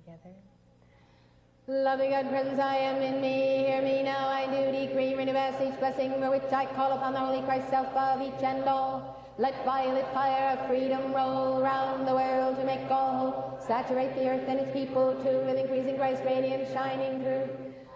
together. Loving God, presence I am in me, hear me now, I do decree, manifest each blessing for which I call upon the Holy Christ, self of each and all. Let violet fire of freedom roll round the world to make all whole. Saturate the earth and its people too, with increasing Christ radiance shining through.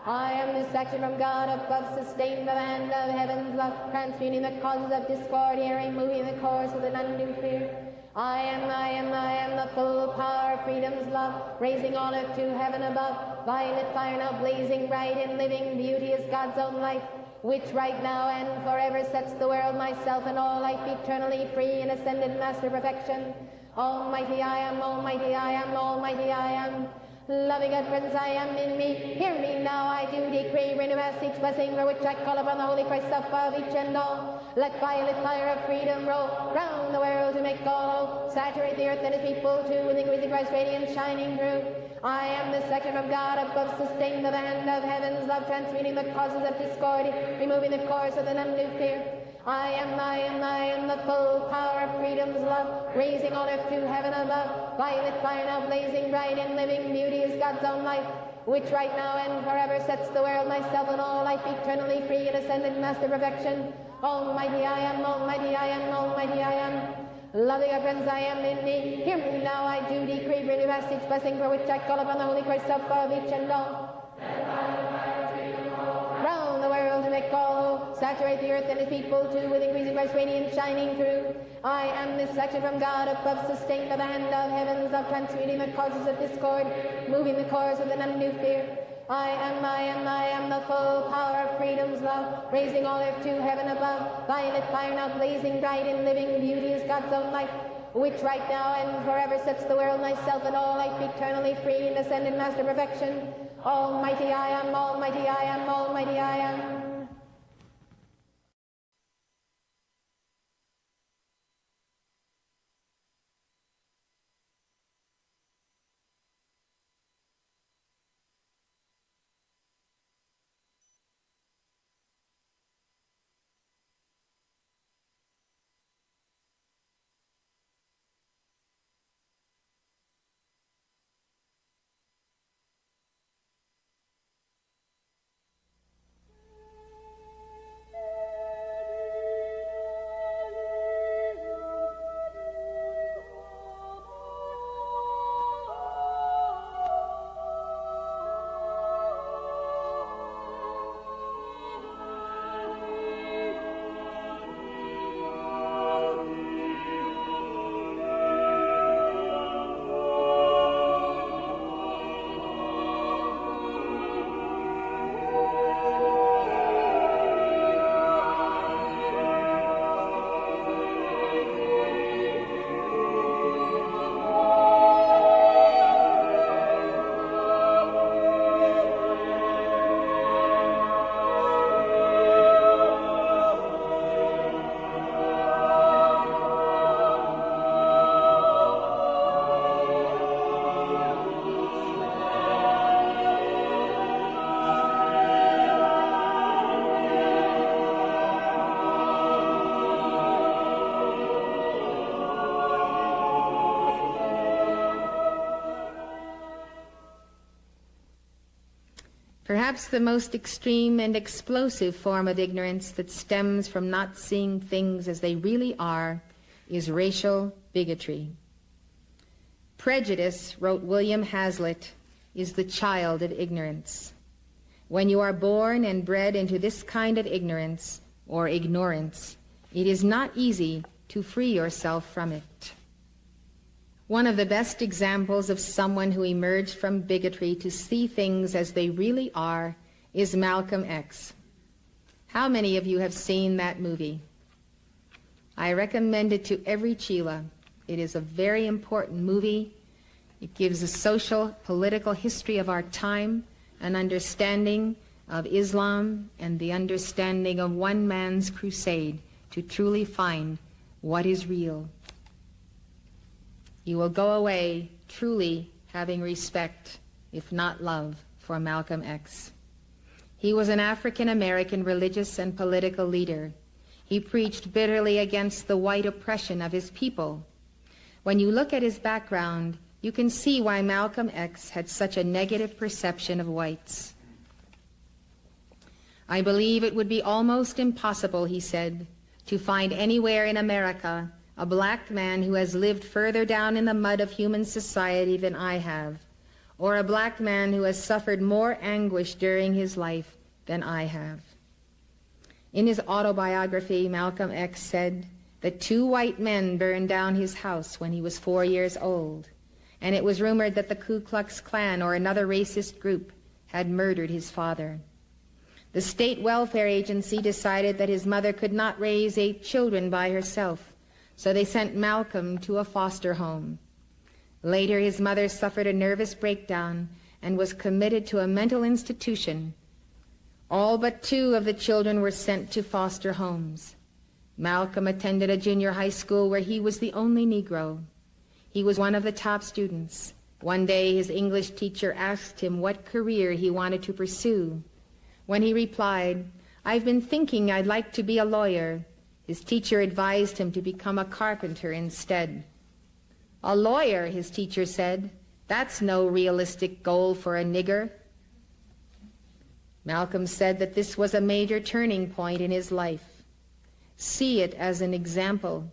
I am this action from God above, sustain the hand of heaven's love, transmuting the causes of discord, here removing the course of the undue fear. I am the full power of freedom's love, raising all earth to heaven above. Violet fire now blazing bright in living beauty is God's own life, which right now and forever sets the world, myself, and all life eternally free in ascended master perfection. Almighty I am, almighty I am, almighty I am. Loving God, presence I am in me, hear me now, I do decree, manifest each blessing for which I call upon the Holy Christ, self of each and all. Let violet fire of freedom roll round the world to make all whole. Saturate the earth and its people too, with increasing Christ radiance shining through. I am the section from God above, sustained by the hand of heaven's love, transmuting the causes of discord, removing the course of the undue fear. I am the full power of freedom's love, raising all earth to heaven above. Violet fire now blazing bright in living beauty is God's own life, which right now and forever sets the world, myself, and all life eternally free in ascended master perfection. Almighty I am, almighty I am, almighty I am. Loving God, presence I am in me, hear me now, I do decree, manifest each blessing for which I call upon the Holy Christ, self of each and all. Round the world to make all whole, saturate the earth and its people too, with increasing Christ radiance shining through. I am this action from God above, sustained by the hand of heaven's love, transmuting the causes of discord, moving the course of the undue fear. I am the full power of freedom's love, raising all earth to heaven above. Violet fire now blazing bright in living beauty is God's own life, which right now and forever sets the world, myself, and all life eternally free in ascended master perfection. Almighty I am, almighty I am, almighty I am. Perhaps the most extreme and explosive form of ignorance that stems from not seeing things as they really are is racial bigotry. Prejudice, wrote William Hazlitt, is the child of ignorance. When you are born and bred into this kind of ignorance or ignorance, it is not easy to free yourself from it. One of the best examples of someone who emerged from bigotry to see things as they really are is Malcolm X. How many of you have seen that movie? I recommend it to every Chila. It is a very important movie. It gives a social, political history of our time, an understanding of Islam, and the understanding of one man's crusade to truly find what is real. You will go away truly having respect, if not love, for Malcolm X. He was an African-American religious and political leader. He preached bitterly against the white oppression of his people. When you look at his background, you can see why Malcolm X had such a negative perception of whites. I believe it would be almost impossible, he said, to find anywhere in America a black man who has lived further down in the mud of human society than I have, or a black man who has suffered more anguish during his life than I have. In his autobiography, Malcolm X said that 2 white men burned down his house when he was 4 years old, and it was rumored that the Ku Klux Klan or another racist group had murdered his father. The state welfare agency decided that his mother could not raise 8 children by herself, so they sent Malcolm to a foster home. Later, his mother suffered a nervous breakdown and was committed to a mental institution. All but 2 of the children were sent to foster homes. Malcolm attended a junior high school where he was the only Negro. He was one of the top students. One day, his English teacher asked him what career he wanted to pursue. When he replied, "I've been thinking I'd like to be a lawyer," his teacher advised him to become a carpenter instead. "A lawyer," his teacher said, "that's no realistic goal for a nigger." Malcolm said that this was a major turning point in his life. See it as an example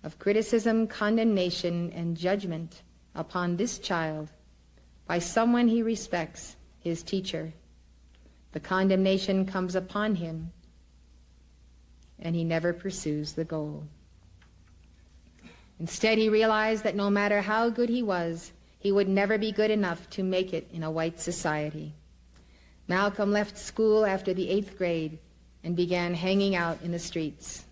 of criticism, condemnation, and judgment upon this child by someone he respects, his teacher. The condemnation comes upon him, and he never pursues the goal. Instead, he realized that no matter how good he was, he would never be good enough to make it in a white society. Malcolm left school after the 8th grade and began hanging out in the streets.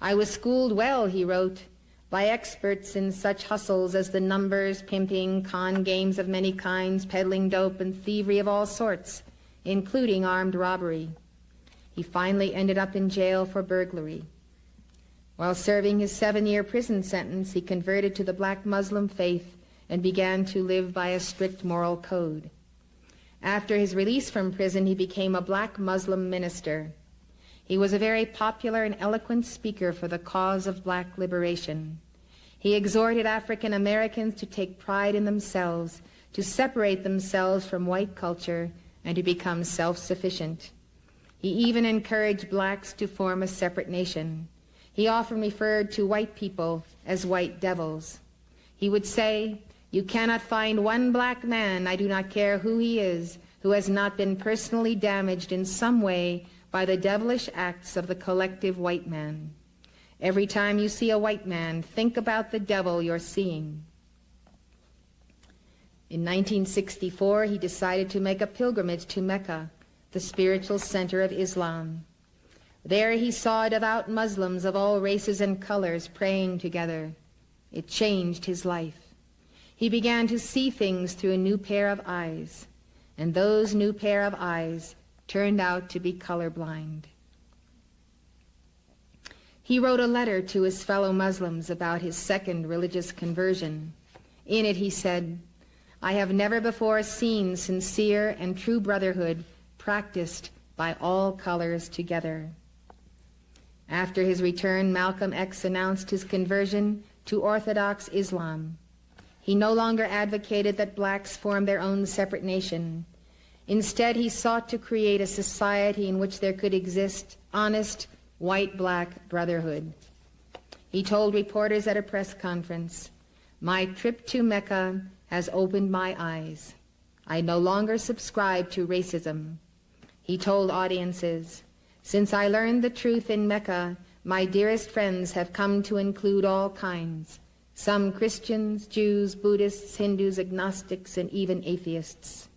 "I was schooled well," he wrote, "by experts in such hustles as the numbers, pimping, con games of many kinds, peddling dope, and thievery of all sorts, including armed robbery." He finally ended up in jail for burglary. While serving his 7-year prison sentence, he converted to the black Muslim faith and began to live by a strict moral code. After his release from prison, he became a black Muslim minister. He was a very popular and eloquent speaker for the cause of black liberation. He exhorted African Americans to take pride in themselves, to separate themselves from white culture, and to become self-sufficient. He even encouraged blacks to form a separate nation. He often referred to white people as white devils. He would say, "You cannot find one black man, I do not care who he is, who has not been personally damaged in some way by the devilish acts of the collective white man. Every time you see a white man, think about the devil you're seeing." In 1964, he decided to make a pilgrimage to Mecca, the spiritual center of Islam. There he saw devout Muslims of all races and colors praying together. It changed his life. He began to see things through a new pair of eyes, and those new pair of eyes turned out to be colorblind. He wrote a letter to his fellow Muslims about his second religious conversion. In it he said, "I have never before seen sincere and true brotherhood practiced by all colors together." After his return, Malcolm X announced his conversion to Orthodox Islam. He no longer advocated that blacks form their own separate nation. Instead, he sought to create a society in which there could exist honest white-black brotherhood. He told reporters at a press conference, "My trip to Mecca has opened my eyes. I no longer subscribe to racism." He told audiences, "Since I learned the truth in Mecca, my dearest friends have come to include all kinds, some Christians, Jews, Buddhists, Hindus, agnostics, and even atheists.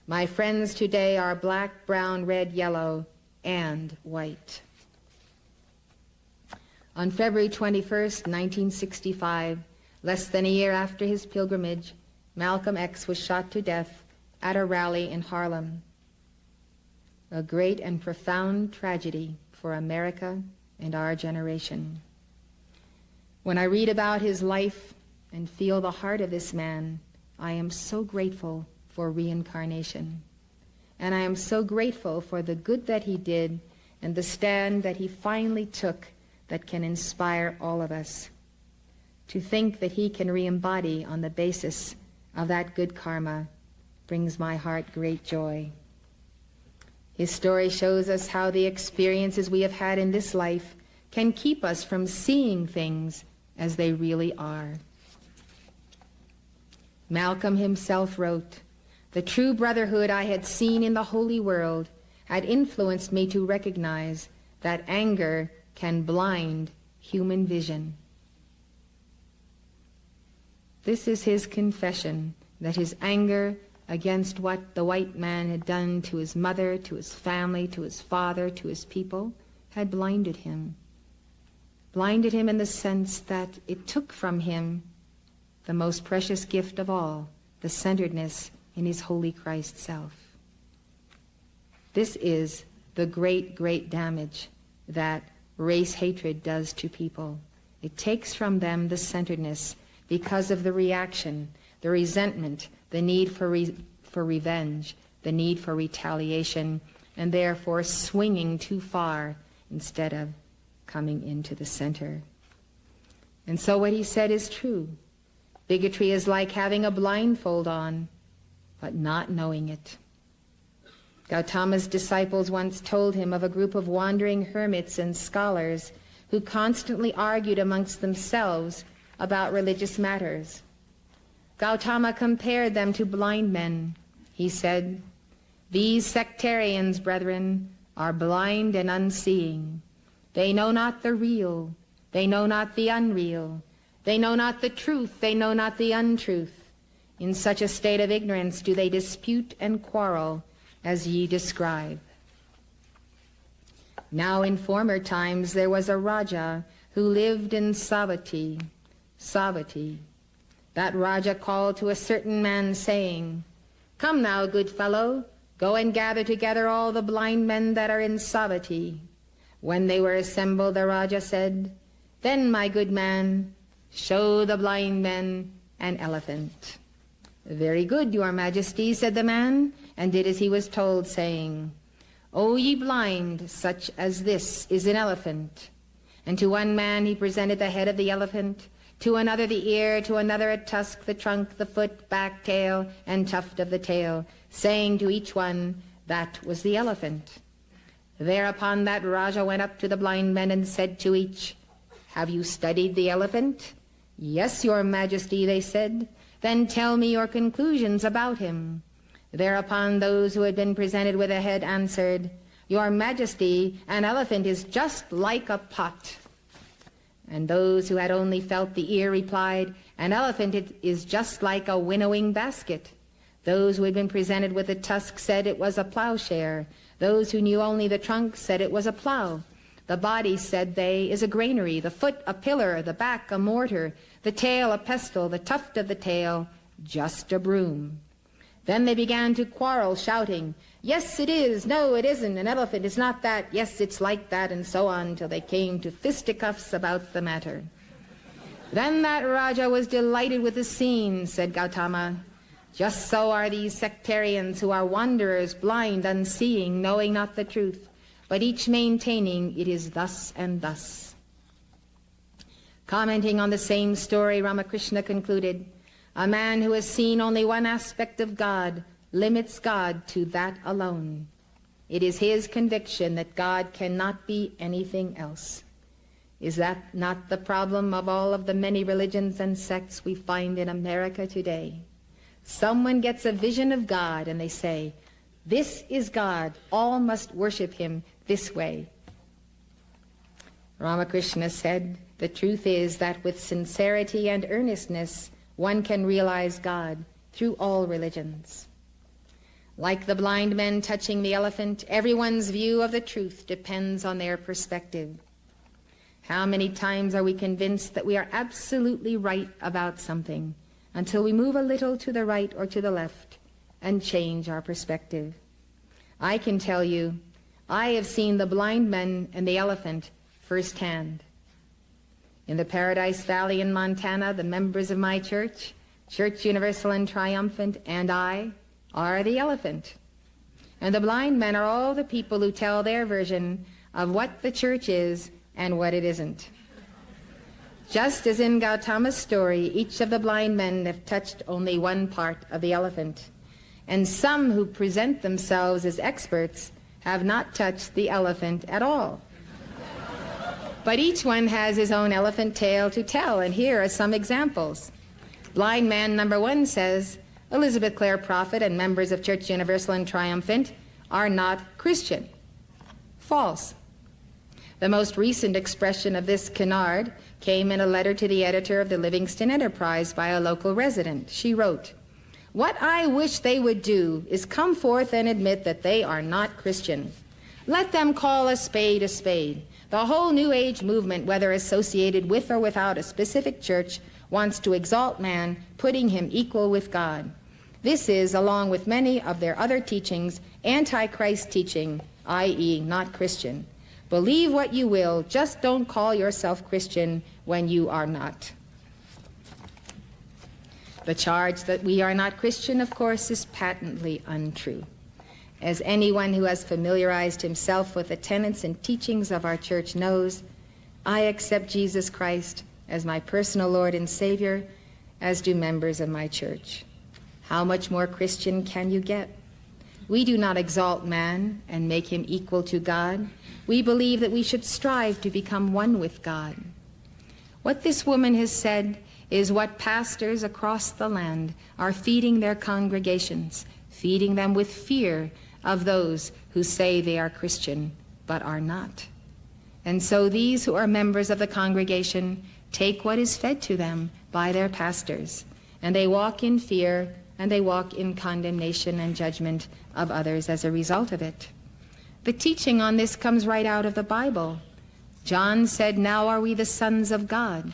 My friends today are black, brown, red, yellow, and white." On February 21st, 1965, less than a year after his pilgrimage, Malcolm X was shot to death at a rally in Harlem. A great and profound tragedy for America and our generation. When I read about his life and feel the heart of this man, I am so grateful for reincarnation. And I am so grateful for the good that he did and the stand that he finally took that can inspire all of us. To think that he can re-embody on the basis of that good karma brings my heart great joy. His story shows us how the experiences we have had in this life can keep us from seeing things as they really are. Malcolm himself wrote, "The true brotherhood I had seen in the holy world had influenced me to recognize that anger can blind human vision." This is his confession, that his anger against what the white man had done to his mother, to his family, to his father, to his people, had blinded him. Blinded him in the sense that it took from him the most precious gift of all, the centeredness in his holy Christ self. This is the great, great damage that race hatred does to people. It takes from them the centeredness because of the reaction, the resentment, the need for revenge, the need for retaliation, and therefore swinging too far instead of coming into the center. And so what he said is true. Bigotry is like having a blindfold on, but not knowing it. Gautama's disciples once told him of a group of wandering hermits and scholars who constantly argued amongst themselves about religious matters. Gautama compared them to blind men. He said, "These sectarians, brethren, are blind and unseeing. They know not the real, they know not the unreal, they know not the truth, they know not the untruth. In such a state of ignorance do they dispute and quarrel, as ye describe." Now in former times there was a Raja who lived in Savatthi. That Raja called to a certain man, saying, "Come now, good fellow, go and gather together all the blind men that are in Savatthi." When they were assembled, the Raja said, "Then, my good man, show the blind men an elephant." "Very good, your majesty," said the man, and did as he was told, saying, "O ye blind, such as this is an elephant." And to one man he presented the head of the elephant, to another the ear, to another a tusk, the trunk, the foot, back, tail, and tuft of the tail, saying to each one, that was the elephant. Thereupon that Raja went up to the blind men and said to each, "Have you studied the elephant?" "Yes, your majesty," they said. "Then tell me your conclusions about him." Thereupon those who had been presented with a head answered, "Your majesty, an elephant is just like a pot." And those who had only felt the ear replied, "An elephant is just like a winnowing basket." Those who had been presented with the tusk said it was a plowshare. Those who knew only the trunk said it was a plow. The body, said they, is a granary, the foot a pillar, the back a mortar, the tail a pestle, the tuft of the tail just a broom. Then they began to quarrel, shouting, "Yes, it is. No, it isn't. An elephant is not that. Yes, it's like that," and so on, till they came to fisticuffs about the matter. Then that Raja was delighted with the scene, said Gautama. Just so are these sectarians who are wanderers, blind, unseeing, knowing not the truth, but each maintaining it is thus and thus. Commenting on the same story, Ramakrishna concluded, "A man who has seen only one aspect of God limits God to that alone. It is his conviction that God cannot be anything else." Is that not the problem of all of the many religions and sects we find in America today? Someone gets a vision of God and they say, "This is God, all must worship him this way." Ramakrishna said, "The truth is that with sincerity and earnestness, one can realize God through all religions." Like the blind men touching the elephant, everyone's view of the truth depends on their perspective. How many times are we convinced that we are absolutely right about something until we move a little to the right or to the left and change our perspective? I can tell you, I have seen the blind men and the elephant firsthand. In the Paradise Valley in Montana, the members of my church, Church Universal and Triumphant, and I are the elephant. And the blind men are all the people who tell their version of what the church is and what it isn't. Just as in Gautama's story, each of the blind men have touched only one part of the elephant, and some who present themselves as experts have not touched the elephant at all. But each one has his own elephant tale to tell, and here are some examples. Blind man number 1 says, Elizabeth Clare Prophet and members of Church Universal and Triumphant are not Christian. False. The most recent expression of this canard came in a letter to the editor of the Livingston Enterprise by a local resident. She wrote, "What I wish they would do is come forth and admit that they are not Christian. Let them call a spade a spade. The whole New Age movement, whether associated with or without a specific church, wants to exalt man, putting him equal with God. This is, along with many of their other teachings, anti-Christ teaching, i.e. not Christian. Believe what you will, just don't call yourself Christian when you are not." The charge that we are not Christian, of course, is patently untrue. As anyone who has familiarized himself with the tenets and teachings of our church knows, I accept Jesus Christ as my personal Lord and Savior, as do members of my church. How much more Christian can you get? We do not exalt man and make him equal to God. We believe that we should strive to become one with God. What this woman has said is what pastors across the land are feeding their congregations, feeding them with fear of those who say they are Christian but are not. And so these who are members of the congregation take what is fed to them by their pastors, and they walk in fear, and they walk in condemnation and judgment of others as a result of it. The teaching on this comes right out of the Bible. John said, "Now are we the sons of God,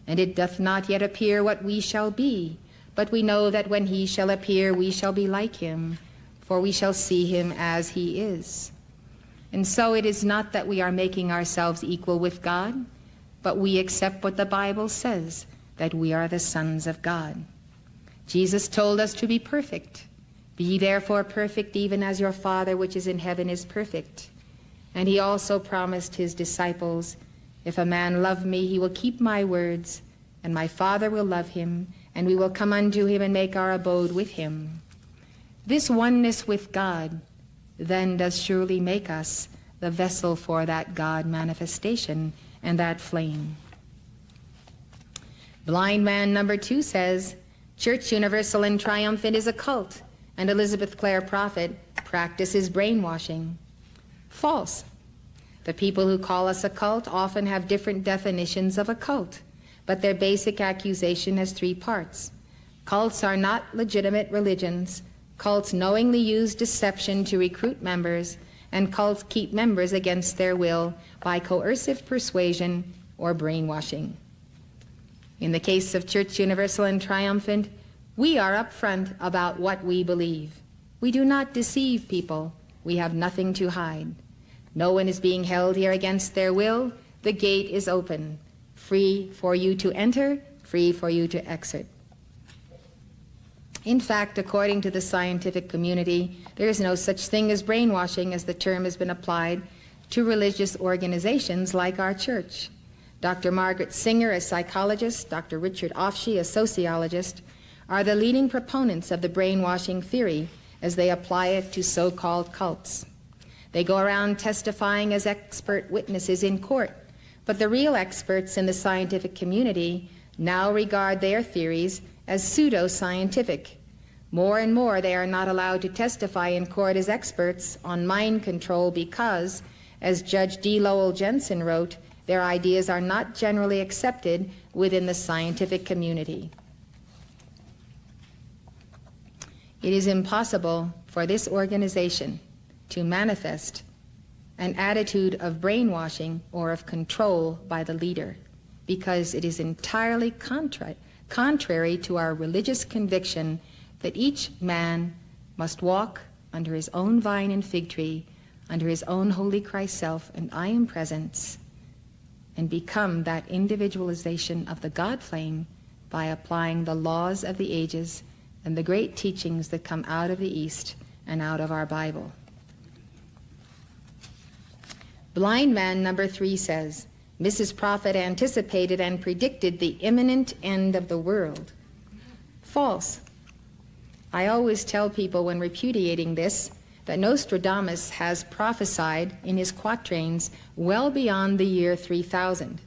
and it doth not yet appear what we shall be, but we know that when he shall appear we shall be like him, for we shall see him as he is." And so it is not that we are making ourselves equal with God, but we accept what the Bible says, that we are the sons of God. Jesus told us to be perfect. Be therefore perfect, even as your Father which is in heaven is perfect. And he also promised his disciples, "If a man love me, he will keep my words, and my Father will love him, and we will come unto him and make our abode with him." This oneness with God then does surely make us the vessel for that God manifestation and that flame. Blind man number 2 says, Church Universal and Triumphant is a cult, and Elizabeth Clare Prophet practices brainwashing. False. The people who call us a cult often have different definitions of a cult, but their basic accusation has 3 parts. Cults are not legitimate religions. Cults knowingly use deception to recruit members, and cults keep members against their will by coercive persuasion or brainwashing. In the case of Church Universal and Triumphant, we are upfront about what we believe. We do not deceive people. We have nothing to hide. No one is being held here against their will. The gate is open, free for you to enter, free for you to exit. In fact, according to the scientific community, there is no such thing as brainwashing as the term has been applied to religious organizations like our church. Dr. Margaret Singer, a psychologist, Dr. Richard Offshee, a sociologist, are the leading proponents of the brainwashing theory as they apply it to so-called cults. They go around testifying as expert witnesses in court, but the real experts in the scientific community now regard their theories as pseudo-scientific. More and more they are not allowed to testify in court as experts on mind control because, as Judge D. Lowell Jensen wrote, their ideas are not generally accepted within the scientific community. It is impossible for this organization to manifest an attitude of brainwashing or of control by the leader, because it is entirely contrary to our religious conviction that each man must walk under his own vine and fig tree, under his own holy Christ self and I am presence, and become that individualization of the God flame by applying the laws of the ages and the great teachings that come out of the East and out of our Bible. Blind man number 3 says, Mrs. Prophet anticipated and predicted the imminent end of the world. False. I always tell people when repudiating this that Nostradamus has prophesied in his quatrains well beyond the year 3000.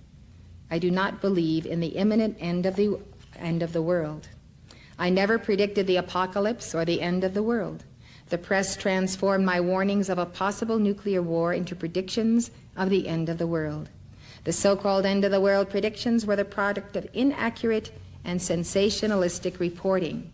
I do not believe in the imminent end of the world. I never predicted the apocalypse or the end of the world. The press transformed my warnings of a possible nuclear war into predictions of the end of the world. The so-called end of the world predictions were the product of inaccurate and sensationalistic reporting.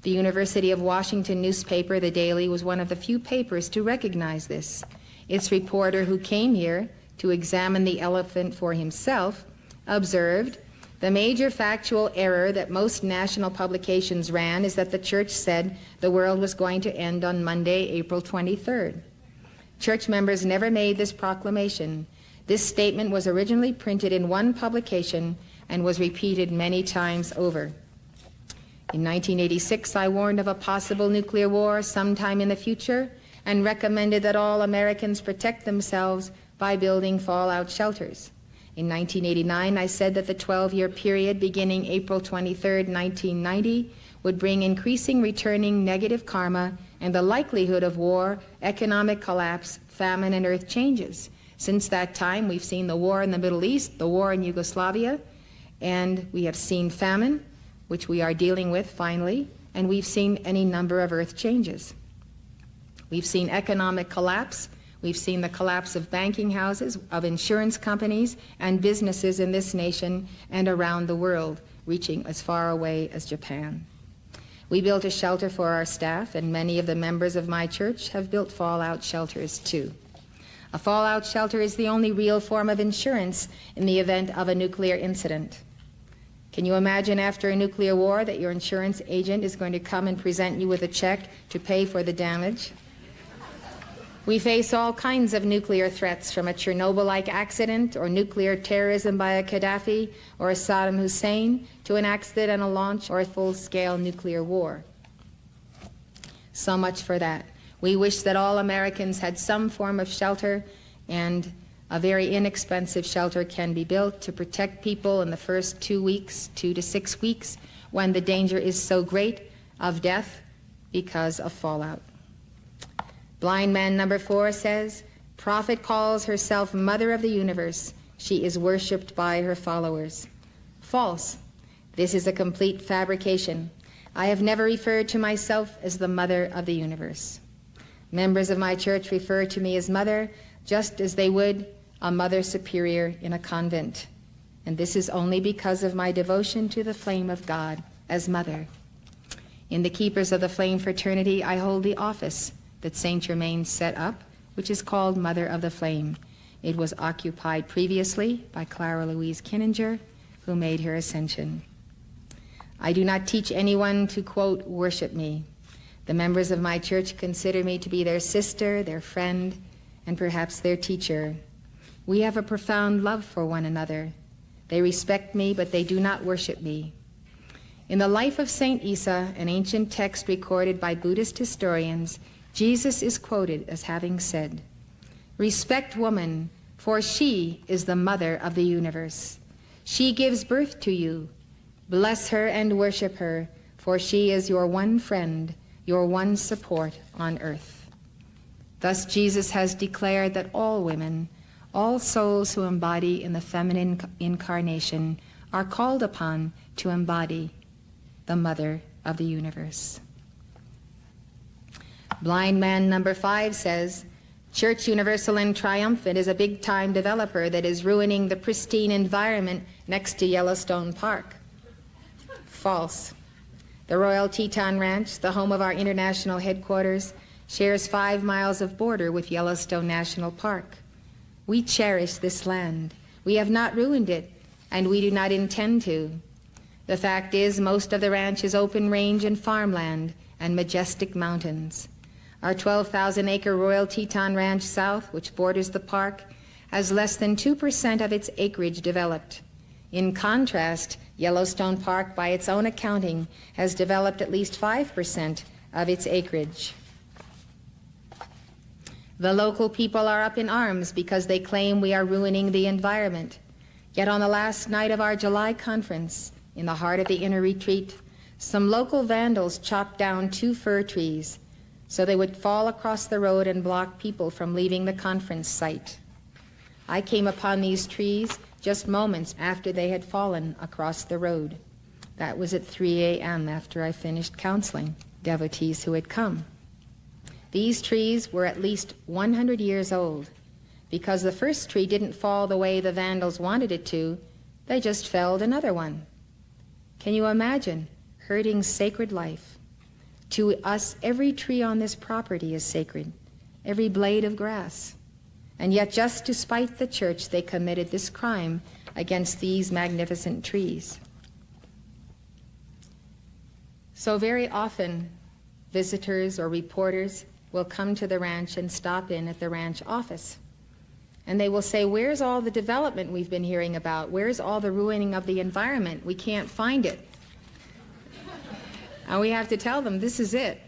The University of Washington newspaper, The Daily, was one of the few papers to recognize this. Its reporter, who came here to examine the elephant for himself, observed, "The major factual error that most national publications ran is that the church said the world was going to end on Monday, April 23rd. Church members never made this proclamation. This statement was originally printed in one publication and was repeated many times over. In 1986, I warned of a possible nuclear war sometime in the future and recommended that all Americans protect themselves by building fallout shelters. In 1989, I said that the 12-year period beginning April 23, 1990, would bring increasing returning negative karma and the likelihood of war, economic collapse, famine, and earth changes. Since that time, we've seen the war in the Middle East, the war in Yugoslavia, and we have seen famine, which we are dealing with finally, and we've seen any number of earth changes. We've seen economic collapse. We've seen the collapse of banking houses, of insurance companies, and businesses in this nation and around the world, reaching as far away as Japan. We built a shelter for our staff, and many of the members of my church have built fallout shelters too. A fallout shelter is the only real form of insurance in the event of a nuclear incident. Can you imagine after a nuclear war that your insurance agent is going to come and present you with a check to pay for the damage? We face all kinds of nuclear threats, from a Chernobyl-like accident or nuclear terrorism by a Gaddafi or a Saddam Hussein to an accidental launch or a full-scale nuclear war. So much for that. We wish that all Americans had some form of shelter, and a very inexpensive shelter can be built to protect people in the first 2 to 6 weeks, when the danger is so great of death because of fallout. Blind man number 4 says, "Prophet calls herself Mother of the Universe. She is worshipped by her followers." False. This is a complete fabrication. I have never referred to myself as the Mother of the Universe. Members of my church refer to me as Mother, just as they would a Mother Superior in a convent. And this is only because of my devotion to the flame of God as Mother. In the Keepers of the Flame fraternity, I hold the office that Saint Germain set up, which is called Mother of the Flame. It was occupied previously by Clara Louise Kinninger, who made her ascension. I do not teach anyone to, quote, worship me. The members of my church consider me to be their sister, their friend, and perhaps their teacher. We have a profound love for one another. They respect me, but they do not worship me. In the life of Saint Isa, an ancient text recorded by Buddhist historians, Jesus is quoted as having said, "Respect woman, for she is the mother of the universe. She gives birth to you. Bless her and worship her, for she is your one friend, your one support on earth." Thus Jesus has declared that all women, all souls who embody in the feminine incarnation, are called upon to embody the Mother of the Universe. Blind man number 5 says, "Church Universal and Triumphant is a big-time developer that is ruining the pristine environment next to Yellowstone Park." False. The Royal Teton Ranch, the home of our international headquarters, shares 5 miles of border with Yellowstone National Park. We cherish this land. We have not ruined it, and we do not intend to. The fact is, most of the ranch is open range and farmland and majestic mountains. Our 12,000-acre Royal Teton Ranch South, which borders the park, has less than 2% of its acreage developed. In contrast, Yellowstone Park, by its own accounting, has developed at least 5% of its acreage. The local people are up in arms because they claim we are ruining the environment. Yet on the last night of our July conference, in the heart of the inner retreat, some local vandals chopped down 2 fir trees so they would fall across the road and block people from leaving the conference site. I came upon these trees just moments after they had fallen across the road. That was at 3 a.m. after I finished counseling devotees who had come. These trees were at least 100 years old. Because the first tree didn't fall the way the vandals wanted it to, they just felled another one. Can you imagine hurting sacred life? To us, every tree on this property is sacred, every blade of grass. And yet, just to spite the church, they committed this crime against these magnificent trees. So very often, visitors or reporters will come to the ranch and stop in at the ranch office. And they will say, where's all the development we've been hearing about? Where's all the ruining of the environment? We can't find it. And we have to tell them, this is it.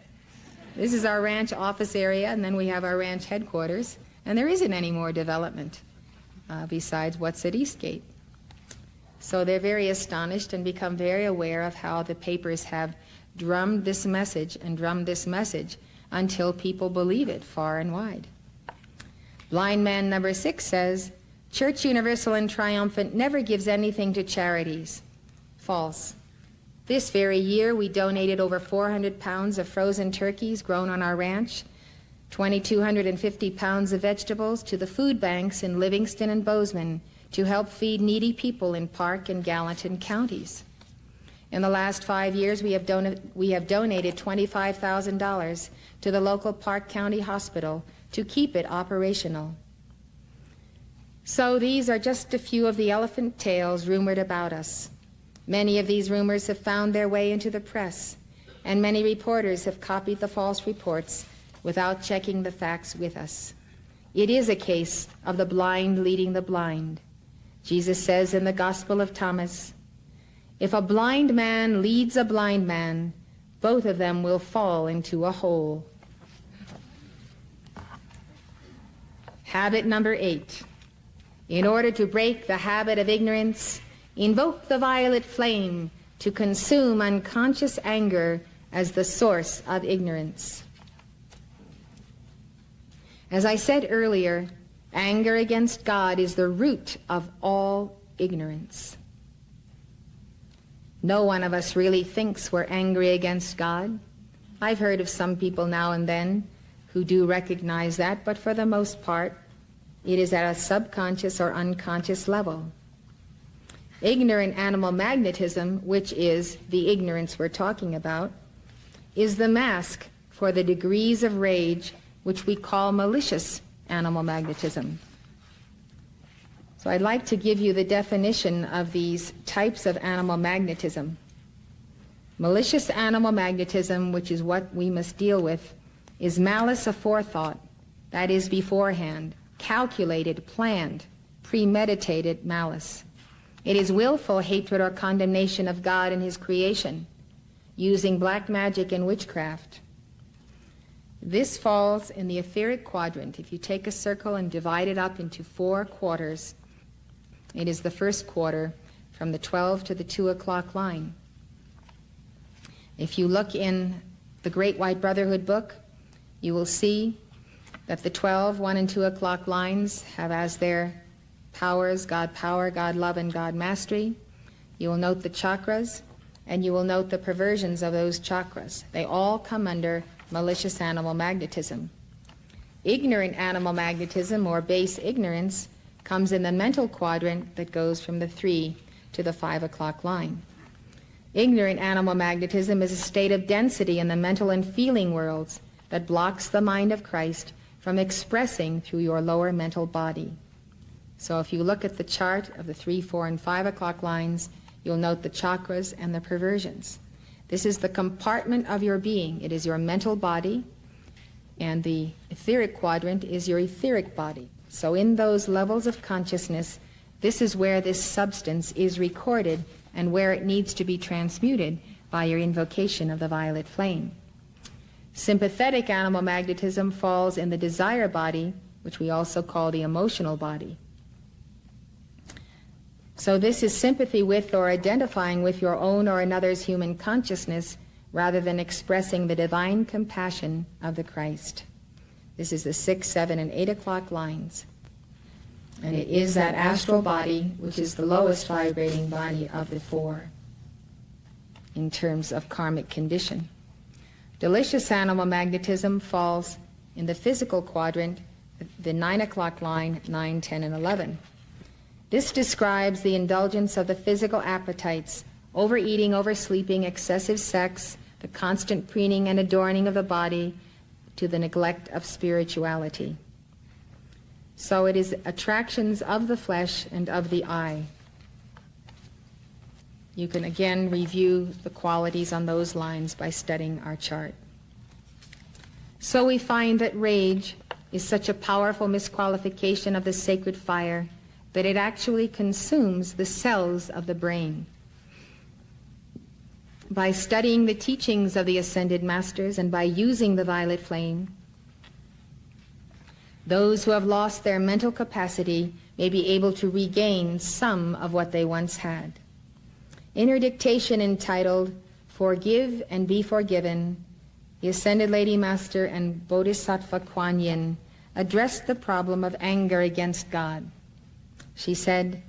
This is our ranch office area, and then we have our ranch headquarters. And there isn't any more development besides what's at Eastgate. So they're very astonished and become very aware of how the papers have drummed this message and drummed this message until people believe it far and wide. Blind man number 6 says, Church Universal and Triumphant never gives anything to charities. False. This very year we donated over 400 pounds of frozen turkeys grown on our ranch, 2,250 pounds of vegetables to the food banks in Livingston and Bozeman to help feed needy people in Park and Gallatin counties. In the last 5 years we have donated $25,000 to the local Park County Hospital to keep it operational. So these are just a few of the elephant tales rumored about us. Many of these rumors have found their way into the press, and many reporters have copied the false reports without checking the facts with us. It is a case of the blind leading the blind. Jesus says in the Gospel of Thomas, if a blind man leads a blind man, both of them will fall into a hole. Habit number 8. In order to break the habit of ignorance, invoke the violet flame to consume unconscious anger as the source of ignorance. As I said earlier, anger against God is the root of all ignorance. No one of us really thinks we're angry against God. I've heard of some people now and then who do recognize that, but for the most part, it is at a subconscious or unconscious level. Ignorant animal magnetism, which is the ignorance we're talking about, is the mask for the degrees of rage which we call malicious animal magnetism. So I'd like to give you the definition of these types of animal magnetism. Malicious animal magnetism, which is what we must deal with, is malice aforethought, that is beforehand, calculated, planned, premeditated malice. It is willful hatred or condemnation of God and His creation, using black magic and witchcraft. This falls in the etheric quadrant. If you take a circle and divide it up into 4 quarters, it is the first quarter from the 12 to the 2 o'clock line. If you look in the Great White Brotherhood book, you will see that the 12, 1 and 2 o'clock lines have as their powers God power, God love, and God mastery. You will note the chakras, and you will note the perversions of those chakras. They all come under malicious animal magnetism. Ignorant animal magnetism, or base ignorance, comes in the mental quadrant that goes from the 3 to the 5 o'clock line. Ignorant animal magnetism is a state of density in the mental and feeling worlds that blocks the mind of Christ from expressing through your lower mental body. So if you look at the chart of the 3, 4, and 5 o'clock lines, you'll note the chakras and the perversions. This is the compartment of your being. It is your mental body, and the etheric quadrant is your etheric body. So in those levels of consciousness, this is where this substance is recorded and where it needs to be transmuted by your invocation of the violet flame. Sympathetic animal magnetism falls in the desire body, which we also call the emotional body. So this is sympathy with or identifying with your own or another's human consciousness rather than expressing the divine compassion of the Christ. This is the 6, 7, and 8 o'clock lines. And it is that astral body which is the lowest vibrating body of the 4 in terms of karmic condition. Delicious animal magnetism falls in the physical quadrant, the 9 o'clock line, 9, 10, and 11. This describes the indulgence of the physical appetites, overeating, oversleeping, excessive sex, the constant preening and adorning of the body, to the neglect of spirituality. So it is attractions of the flesh and of the eye. You can again review the qualities on those lines by studying our chart. So we find that rage is such a powerful misqualification of the sacred fire that it actually consumes the cells of the brain. By studying the teachings of the Ascended Masters and by using the violet flame, those who have lost their mental capacity may be able to regain some of what they once had. In her dictation entitled, Forgive and Be Forgiven, the Ascended Lady Master and Bodhisattva Kuan Yin addressed the problem of anger against God. She said,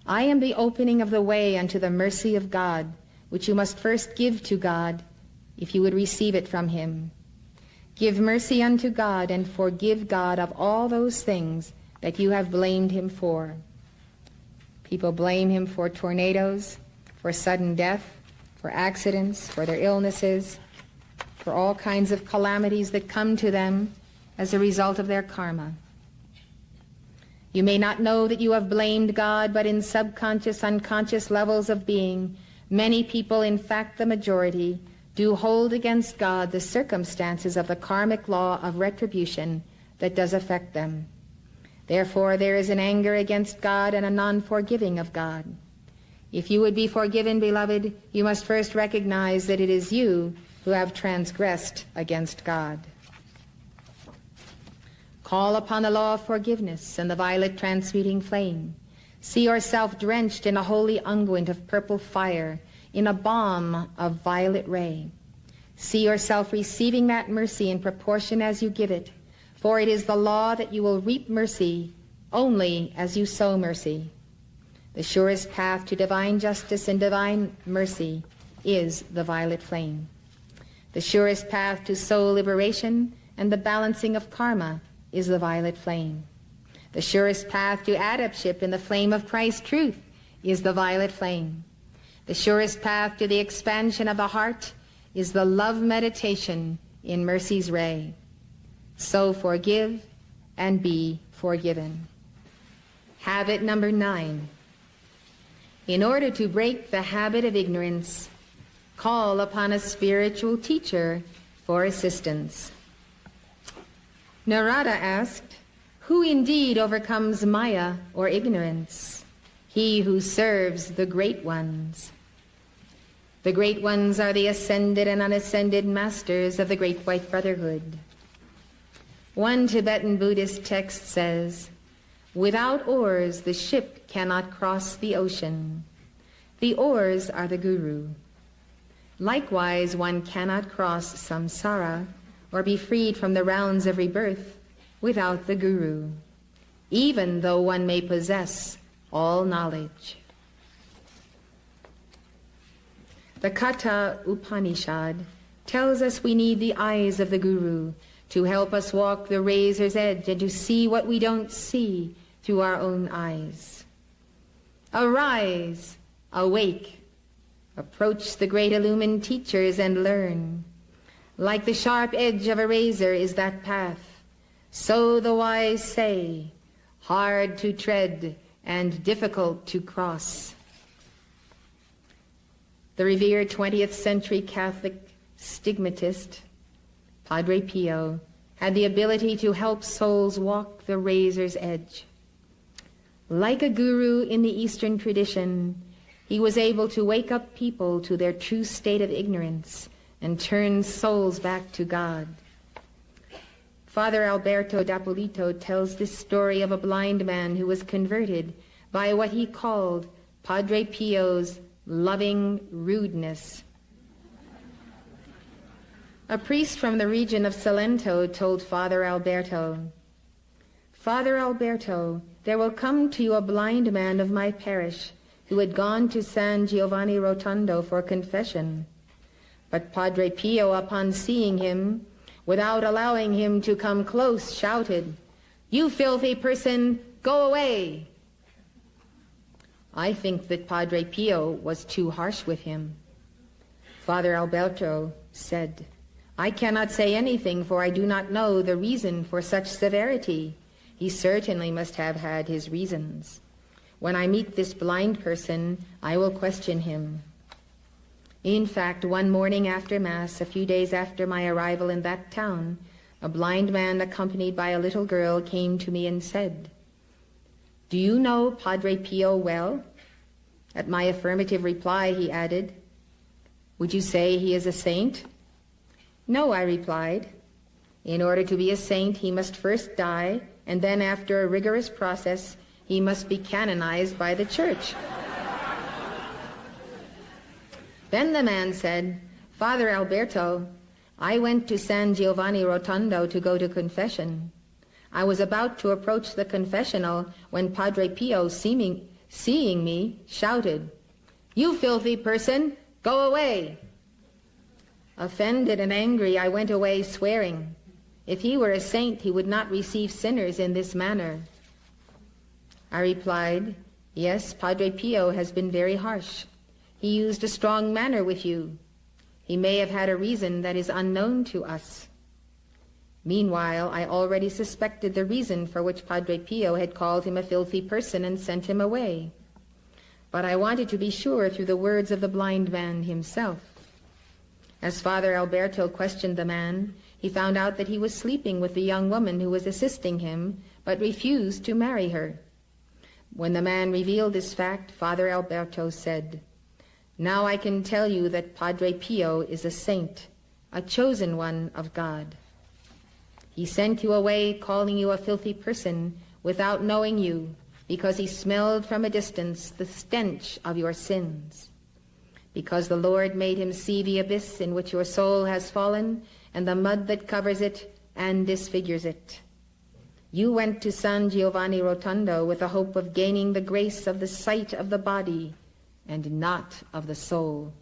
I am the opening of the way unto the mercy of God, which you must first give to God, if you would receive it from Him. Give mercy unto God, and forgive God of all those things that you have blamed Him for. People blame Him for tornadoes, for sudden death, for accidents, for their illnesses, for all kinds of calamities that come to them as a result of their karma. You may not know that you have blamed God, but in subconscious, unconscious levels of being, many people, in fact the majority, do hold against God the circumstances of the karmic law of retribution that does affect them. Therefore there is an anger against God and a non-forgiving of God. If you would be forgiven, beloved, you must first recognize that it is you who have transgressed against God. Call upon the law of forgiveness and the violet transmuting flame. See yourself drenched in a holy unguent of purple fire, in a balm of violet ray. See yourself receiving that mercy in proportion as you give it, for it is the law that you will reap mercy only as you sow mercy. The surest path to divine justice and divine mercy is the violet flame. The surest path to soul liberation and the balancing of karma is the violet flame. The surest path to adeptship in the flame of Christ's truth is the violet flame. The surest path to the expansion of the heart is the love meditation in mercy's ray. So forgive and be forgiven. Habit number 9. In order to break the habit of ignorance, call upon a spiritual teacher for assistance. Narada asked, who indeed overcomes Maya or ignorance? He who serves the great ones. The great ones are the ascended and unascended masters of the Great White Brotherhood. One Tibetan Buddhist text says, without oars the ship cannot cross the ocean. The oars are the Guru. Likewise, one cannot cross samsara or be freed from the rounds of rebirth without the Guru, even though one may possess all knowledge. The Katha Upanishad tells us we need the eyes of the Guru to help us walk the razor's edge and to see what we don't see through our own eyes. Arise, awake, approach the great illumined teachers and learn. Like the sharp edge of a razor is that path, so the wise say, hard to tread and difficult to cross. The revered 20th century Catholic stigmatist, Padre Pio, had the ability to help souls walk the razor's edge. Like a guru in the Eastern tradition, he was able to wake up people to their true state of ignorance and turn souls back to God. Father Alberto d'Appolito tells this story of a blind man who was converted by what he called Padre Pio's loving rudeness. A priest from the region of Salento told Father Alberto, "Father Alberto, there will come to you a blind man of my parish who had gone to San Giovanni Rotondo for confession. But Padre Pio, upon seeing him, without allowing him to come close, shouted, 'You filthy person, go away!' I think that Padre Pio was too harsh with him. Father Alberto said, 'I cannot say anything, for I do not know the reason for such severity. He certainly must have had his reasons. When I meet this blind person, I will question him.' In fact, one morning after Mass, a few days after my arrival in that town, a blind man accompanied by a little girl came to me and said, 'Do you know Padre Pio well?' At my affirmative reply, he added, 'Would you say he is a saint?' 'No,' I replied. 'In order to be a saint, he must first die, and then after a rigorous process, he must be canonized by the Church.' Then the man said, 'Father Alberto, I went to San Giovanni Rotondo to go to confession. I was about to approach the confessional when Padre Pio, seeing me, shouted, 'You filthy person, go away!' Offended and angry, I went away swearing, if he were a saint, he would not receive sinners in this manner. I replied, 'Yes, Padre Pio has been very harsh. He used a strong manner with you. He may have had a reason that is unknown to us.' Meanwhile, I already suspected the reason for which Padre Pio had called him a filthy person and sent him away. But I wanted to be sure through the words of the blind man himself. As Father Alberto questioned the man, he found out that he was sleeping with the young woman who was assisting him, but refused to marry her. When the man revealed this fact, Father Alberto said, 'Now I can tell you that Padre Pio is a saint, a chosen one of God. He sent you away calling you a filthy person without knowing you, because he smelled from a distance the stench of your sins. Because the Lord made him see the abyss in which your soul has fallen, and the mud that covers it and disfigures it. You went to San Giovanni Rotondo with the hope of gaining the grace of the sight of the body and not of the soul.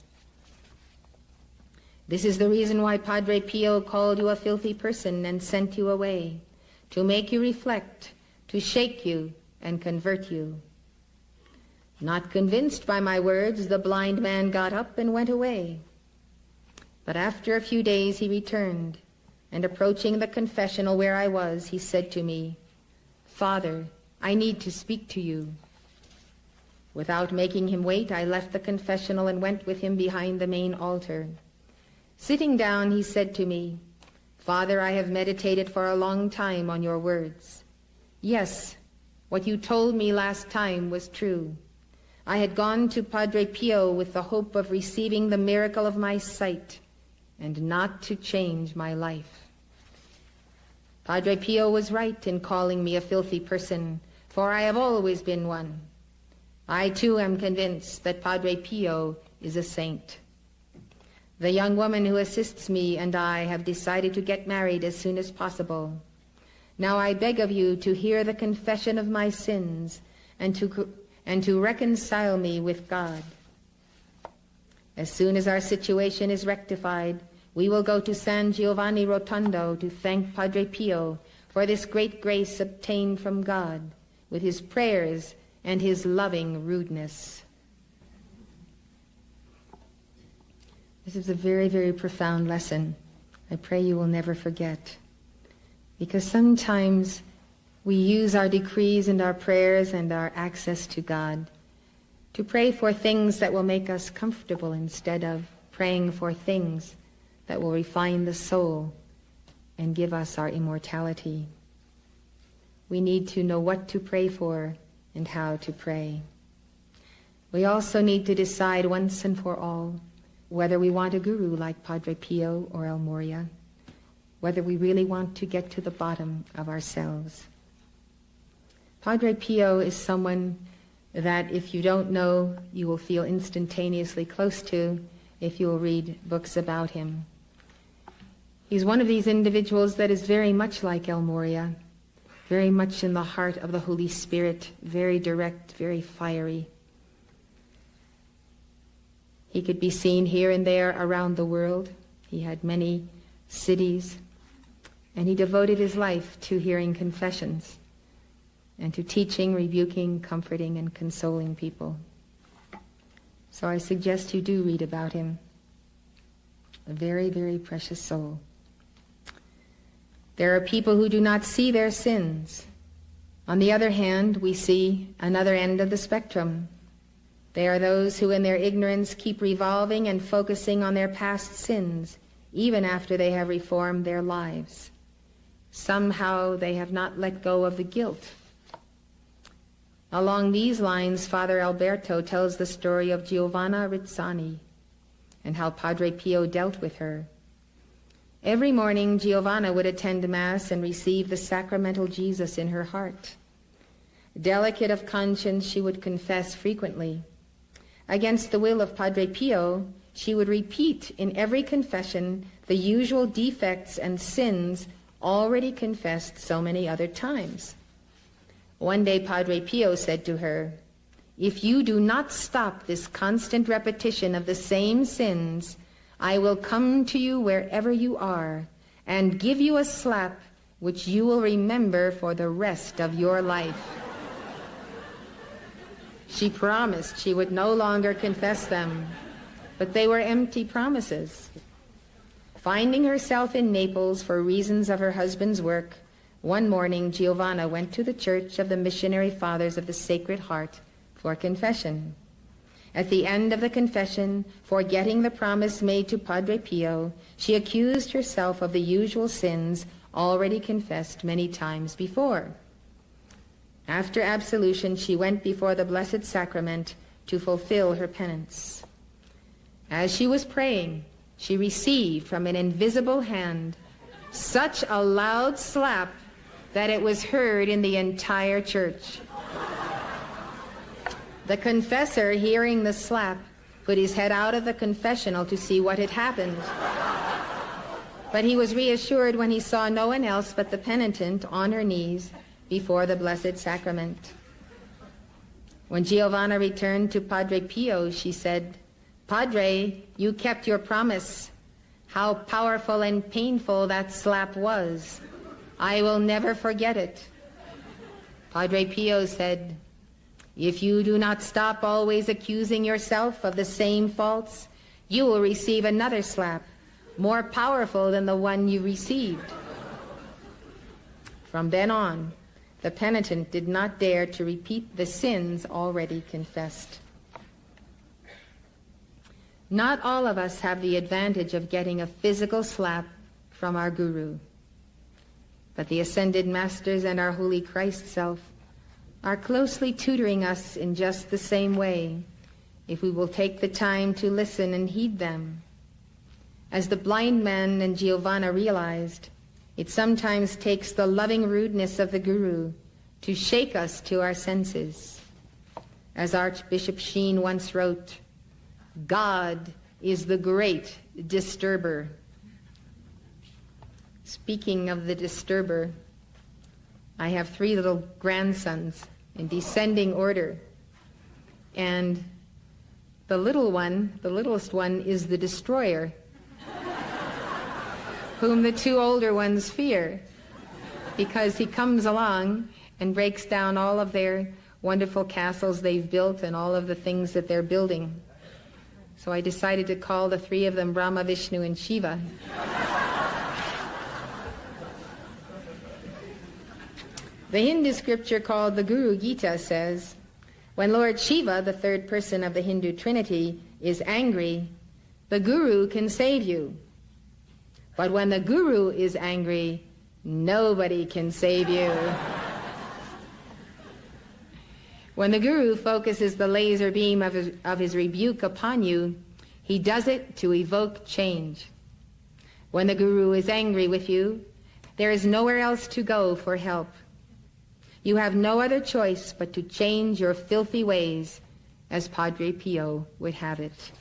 This is the reason why Padre Pio called you a filthy person and sent you away, to make you reflect, to shake you and convert you.' Not convinced by my words, the blind man got up and went away. But after a few days he returned, and approaching the confessional where I was, he said to me, 'Father, I need to speak to you.' Without making him wait, I left the confessional and went with him behind the main altar. Sitting down, he said to me, 'Father, I have meditated for a long time on your words. Yes, what you told me last time was true. I had gone to Padre Pio with the hope of receiving the miracle of my sight, and not to change my life. Padre Pio was right in calling me a filthy person, for I have always been one. I too am convinced that Padre Pio is a saint. The young woman who assists me and I have decided to get married as soon as possible. Now I beg of you to hear the confession of my sins and to reconcile me with God. As soon as our situation is rectified, we will go to San Giovanni Rotondo to thank Padre Pio for this great grace obtained from God with his prayers and his loving rudeness.'" This is a very, very profound lesson. I pray you will never forget. Because sometimes we use our decrees and our prayers and our access to God to pray for things that will make us comfortable instead of praying for things that will refine the soul and give us our immortality. We need to know what to pray for and how to pray. We also need to decide once and for all whether we want a guru like Padre Pio or El Moria. whether we really want to get to the bottom of ourselves. Padre Pio is someone that if you don't know, you will feel instantaneously close to if you will read books about him. He's one of these individuals that is very much like El Moria, very much in the heart of the Holy Spirit, very direct, very fiery. He could be seen here and there around the world. He had many cities, and he devoted his life to hearing confessions and to teaching, rebuking, comforting, and consoling people. So I suggest you do read about him. A very, very precious soul. There are people who do not see their sins. On the other hand, we see another end of the spectrum. They are those who in their ignorance keep revolving and focusing on their past sins, even after they have reformed their lives. Somehow they have not let go of the guilt. Along these lines, Father Alberto tells the story of Giovanna Rizzani and how Padre Pio dealt with her. Every morning, Giovanna would attend Mass and receive the sacramental Jesus in her heart. Delicate of conscience, she would confess frequently. Against the will of Padre Pio, she would repeat in every confession the usual defects and sins already confessed so many other times. One day Padre Pio said to her, "If you do not stop this constant repetition of the same sins, I will come to you wherever you are and give you a slap which you will remember for the rest of your life." She promised she would no longer confess them, but they were empty promises. Finding herself in Naples for reasons of her husband's work, one morning Giovanna went to the Church of the Missionary Fathers of the Sacred Heart for confession. At the end of the confession, forgetting the promise made to Padre Pio, she accused herself of the usual sins already confessed many times before. After absolution, she went before the Blessed Sacrament to fulfill her penance. As she was praying, she received from an invisible hand such a loud slap that it was heard in the entire church. The confessor, hearing the slap, put his head out of the confessional to see what had happened. But he was reassured when he saw no one else but the penitent on her knees before the Blessed Sacrament. When Giovanna returned to Padre Pio, she said, "Padre, you kept your promise. How powerful and painful that slap was. I will never forget it." Padre Pio said, "If you do not stop always accusing yourself of the same faults, you will receive another slap, more powerful than the one you received." From then on, the penitent did not dare to repeat the sins already confessed. Not all of us have the advantage of getting a physical slap from our guru, but the Ascended Masters and our Holy Christ Self are closely tutoring us in just the same way, if we will take the time to listen and heed them. As the blind man and Giovanna realized, it sometimes takes the loving rudeness of the Guru to shake us to our senses. As Archbishop Sheen once wrote, "God is the great disturber." Speaking of the disturber, I have 3 little grandsons in descending order, and the littlest one is the destroyer, whom the 2 older ones fear, because he comes along and breaks down all of their wonderful castles they've built and all of the things that they're building. So I decided to call the 3 of them Brahma, Vishnu, and Shiva. The Hindu scripture called the Guru Gita says, when Lord Shiva, the 3rd person of the Hindu Trinity, is angry, the Guru can save you. But when the Guru is angry, nobody can save you. When the Guru focuses the laser beam of his rebuke upon you, he does it to evoke change. When the Guru is angry with you, there is nowhere else to go for help. You have no other choice but to change your filthy ways, as Padre Pio would have it.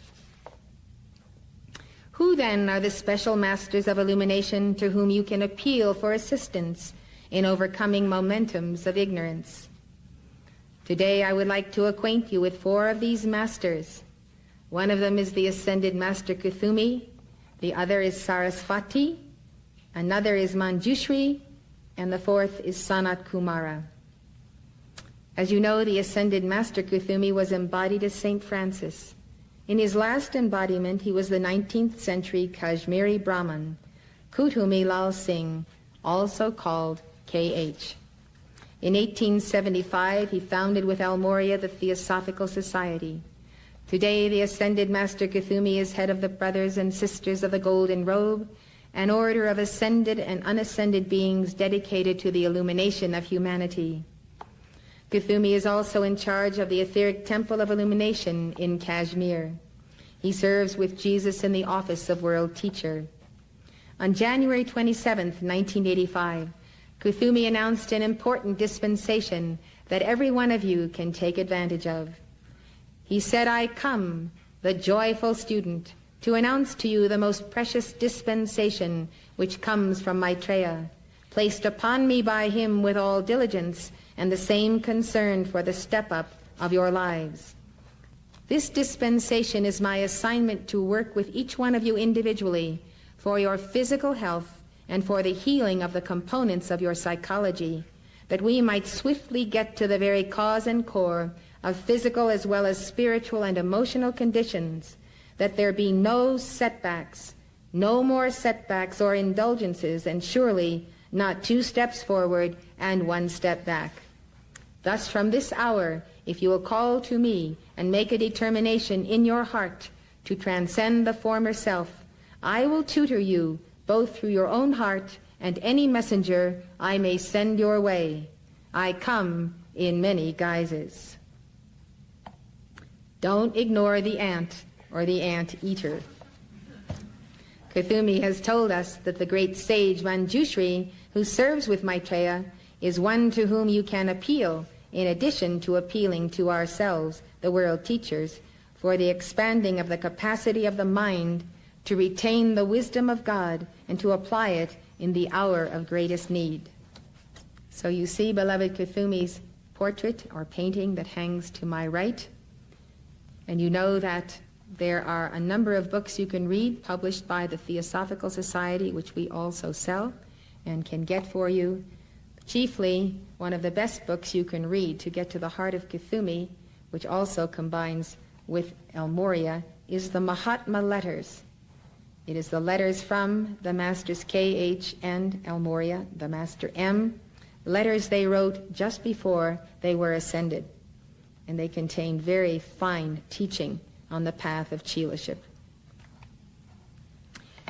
Who then are the special masters of illumination to whom you can appeal for assistance in overcoming momentums of ignorance? Today I would like to acquaint you with 4 of these masters. One of them is the Ascended Master Kuthumi, the other is Sarasvati, another is Manjushri, and the 4th is Sanat Kumara. As you know, the Ascended Master Kuthumi was embodied as St. Francis. In his last embodiment, he was the 19th century Kashmiri Brahmin, Kuthumi Lal Singh, also called K.H. In 1875, he founded with Almoria the Theosophical Society. Today, the Ascended Master Kuthumi is head of the Brothers and Sisters of the Golden Robe, an order of ascended and unascended beings dedicated to the illumination of humanity. Kuthumi is also in charge of the Etheric Temple of Illumination in Kashmir. He serves with Jesus in the office of World Teacher. On January 27, 1985, Kuthumi announced an important dispensation that every one of you can take advantage of. He said, "I come, the joyful student, to announce to you the most precious dispensation which comes from Maitreya, placed upon me by him with all diligence and the same concern for the step-up of your lives. This dispensation is my assignment to work with each one of you individually for your physical health and for the healing of the components of your psychology, that we might swiftly get to the very cause and core of physical as well as spiritual and emotional conditions, that there be no setbacks, no more setbacks or indulgences, and surely not 2 steps forward and 1 step back. Thus from this hour, if you will call to me and make a determination in your heart to transcend the former self, I will tutor you both through your own heart and any messenger I may send your way. I come in many guises." Don't ignore the ant or the ant-eater. Kuthumi has told us that the great sage Manjushri, who serves with Maitreya, is one to whom you can appeal, in addition to appealing to ourselves, the world teachers, for the expanding of the capacity of the mind to retain the wisdom of God and to apply it in the hour of greatest need. So you see, beloved, Kuthumi's portrait or painting that hangs to my right, and you know that there are a number of books you can read published by the Theosophical Society, which we also sell and can get for you. Chiefly, one of the best books you can read to get to the heart of Kuthumi, which also combines with Almoria, is the Mahatma Letters. It is the letters from the Masters K.H. and Almoria, the Master M, letters they wrote just before they were ascended. And they contain very fine teaching on the path of Chilaship.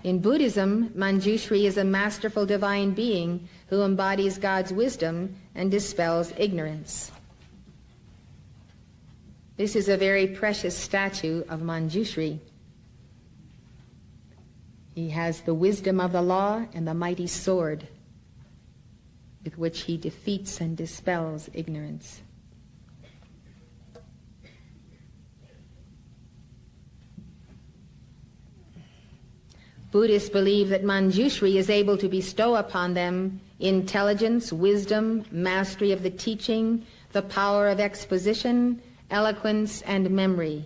In Buddhism, Manjushri is a masterful divine being who embodies God's wisdom and dispels ignorance. This is a very precious statue of Manjushri. He has the wisdom of the law and the mighty sword with which he defeats and dispels ignorance. Buddhists believe that Manjushri is able to bestow upon them intelligence, wisdom, mastery of the teaching, the power of exposition, eloquence, and memory.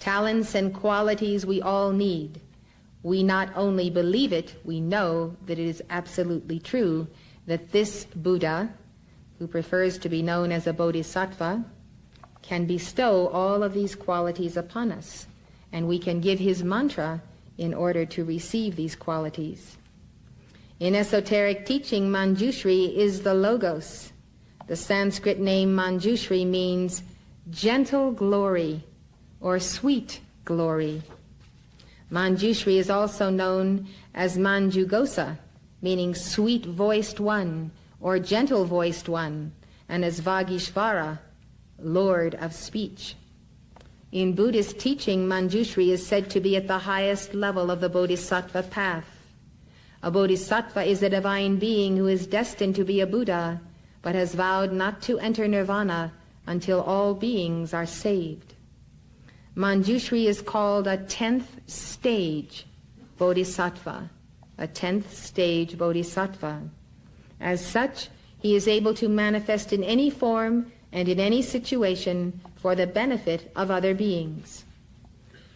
Talents and qualities we all need. We not only believe it, we know that it is absolutely true that this Buddha, who prefers to be known as a bodhisattva, can bestow all of these qualities upon us, and we can give his mantra in order to receive these qualities. In esoteric teaching, Manjushri is the Logos. The Sanskrit name Manjushri means gentle glory or sweet glory. Manjushri is also known as Manjugosa, meaning sweet-voiced one or gentle-voiced one, and as Vagishvara, Lord of speech. In Buddhist teaching, Manjushri is said to be at the highest level of the Bodhisattva path. A bodhisattva is a divine being who is destined to be a Buddha, but has vowed not to enter nirvana until all beings are saved. Manjushri is called a 10th stage bodhisattva, a 10th stage bodhisattva. As such, he is able to manifest in any form and in any situation for the benefit of other beings.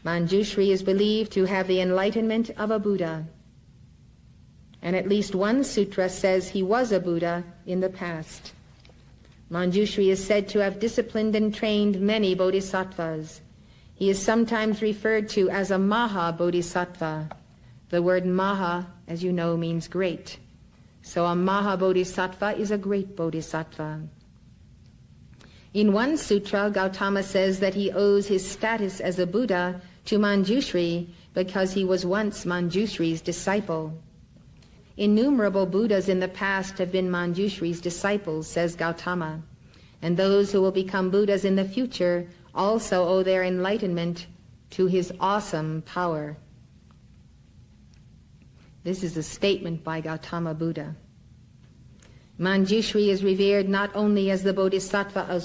Manjushri is believed to have the enlightenment of a Buddha, and at least one sutra says he was a Buddha in the past. Manjushri is said to have disciplined and trained many bodhisattvas. He is sometimes referred to as a Maha Bodhisattva. The word Maha, as you know, means great. So a Maha Bodhisattva is a great bodhisattva. In one sutra, Gautama says that he owes his status as a Buddha to Manjushri because he was once Manjushri's disciple. Innumerable Buddhas in the past have been Manjushri's disciples, says Gautama, and those who will become Buddhas in the future also owe their enlightenment to his awesome power. This is a statement by Gautama Buddha. Manjushri is revered not only as the bodhisattva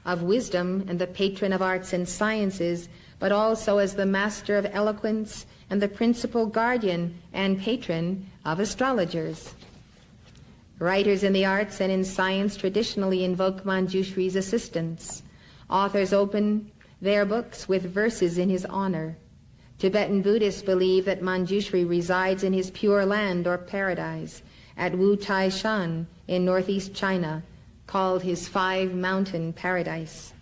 of wisdom and the patron of arts and sciences, but also as the master of eloquence and the principal guardian and patron of astrologers. Writers in the arts and in science traditionally invoke Manjushri's assistance. Authors open their books with verses in his honor. Tibetan Buddhists believe that Manjushri resides in his pure land or paradise at Wu Tai Shan in northeast China, called his 5-mountain paradise.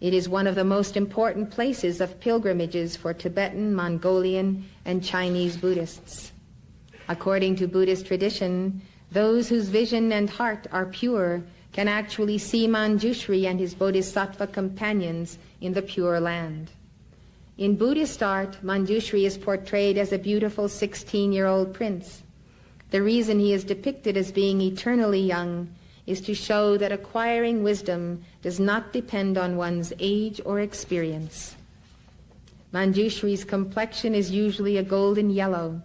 It is one of the most important places of pilgrimages for Tibetan, Mongolian, and Chinese Buddhists. According to Buddhist tradition, those whose vision and heart are pure can actually see Manjushri and his bodhisattva companions in the Pure Land. In Buddhist art, Manjushri is portrayed as a beautiful 16-year-old prince. The reason he is depicted as being eternally young is to show that acquiring wisdom does not depend on one's age or experience. Manjushri's complexion is usually a golden yellow.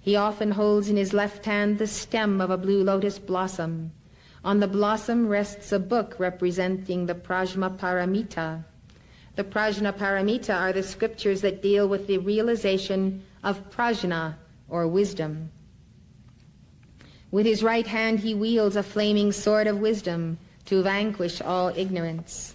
He often holds in his left hand the stem of a blue lotus blossom. On the blossom rests a book representing the Prajna Paramita. The Prajna Paramita are the scriptures that deal with the realization of prajna, or wisdom. With his right hand he wields a flaming sword of wisdom to vanquish all ignorance.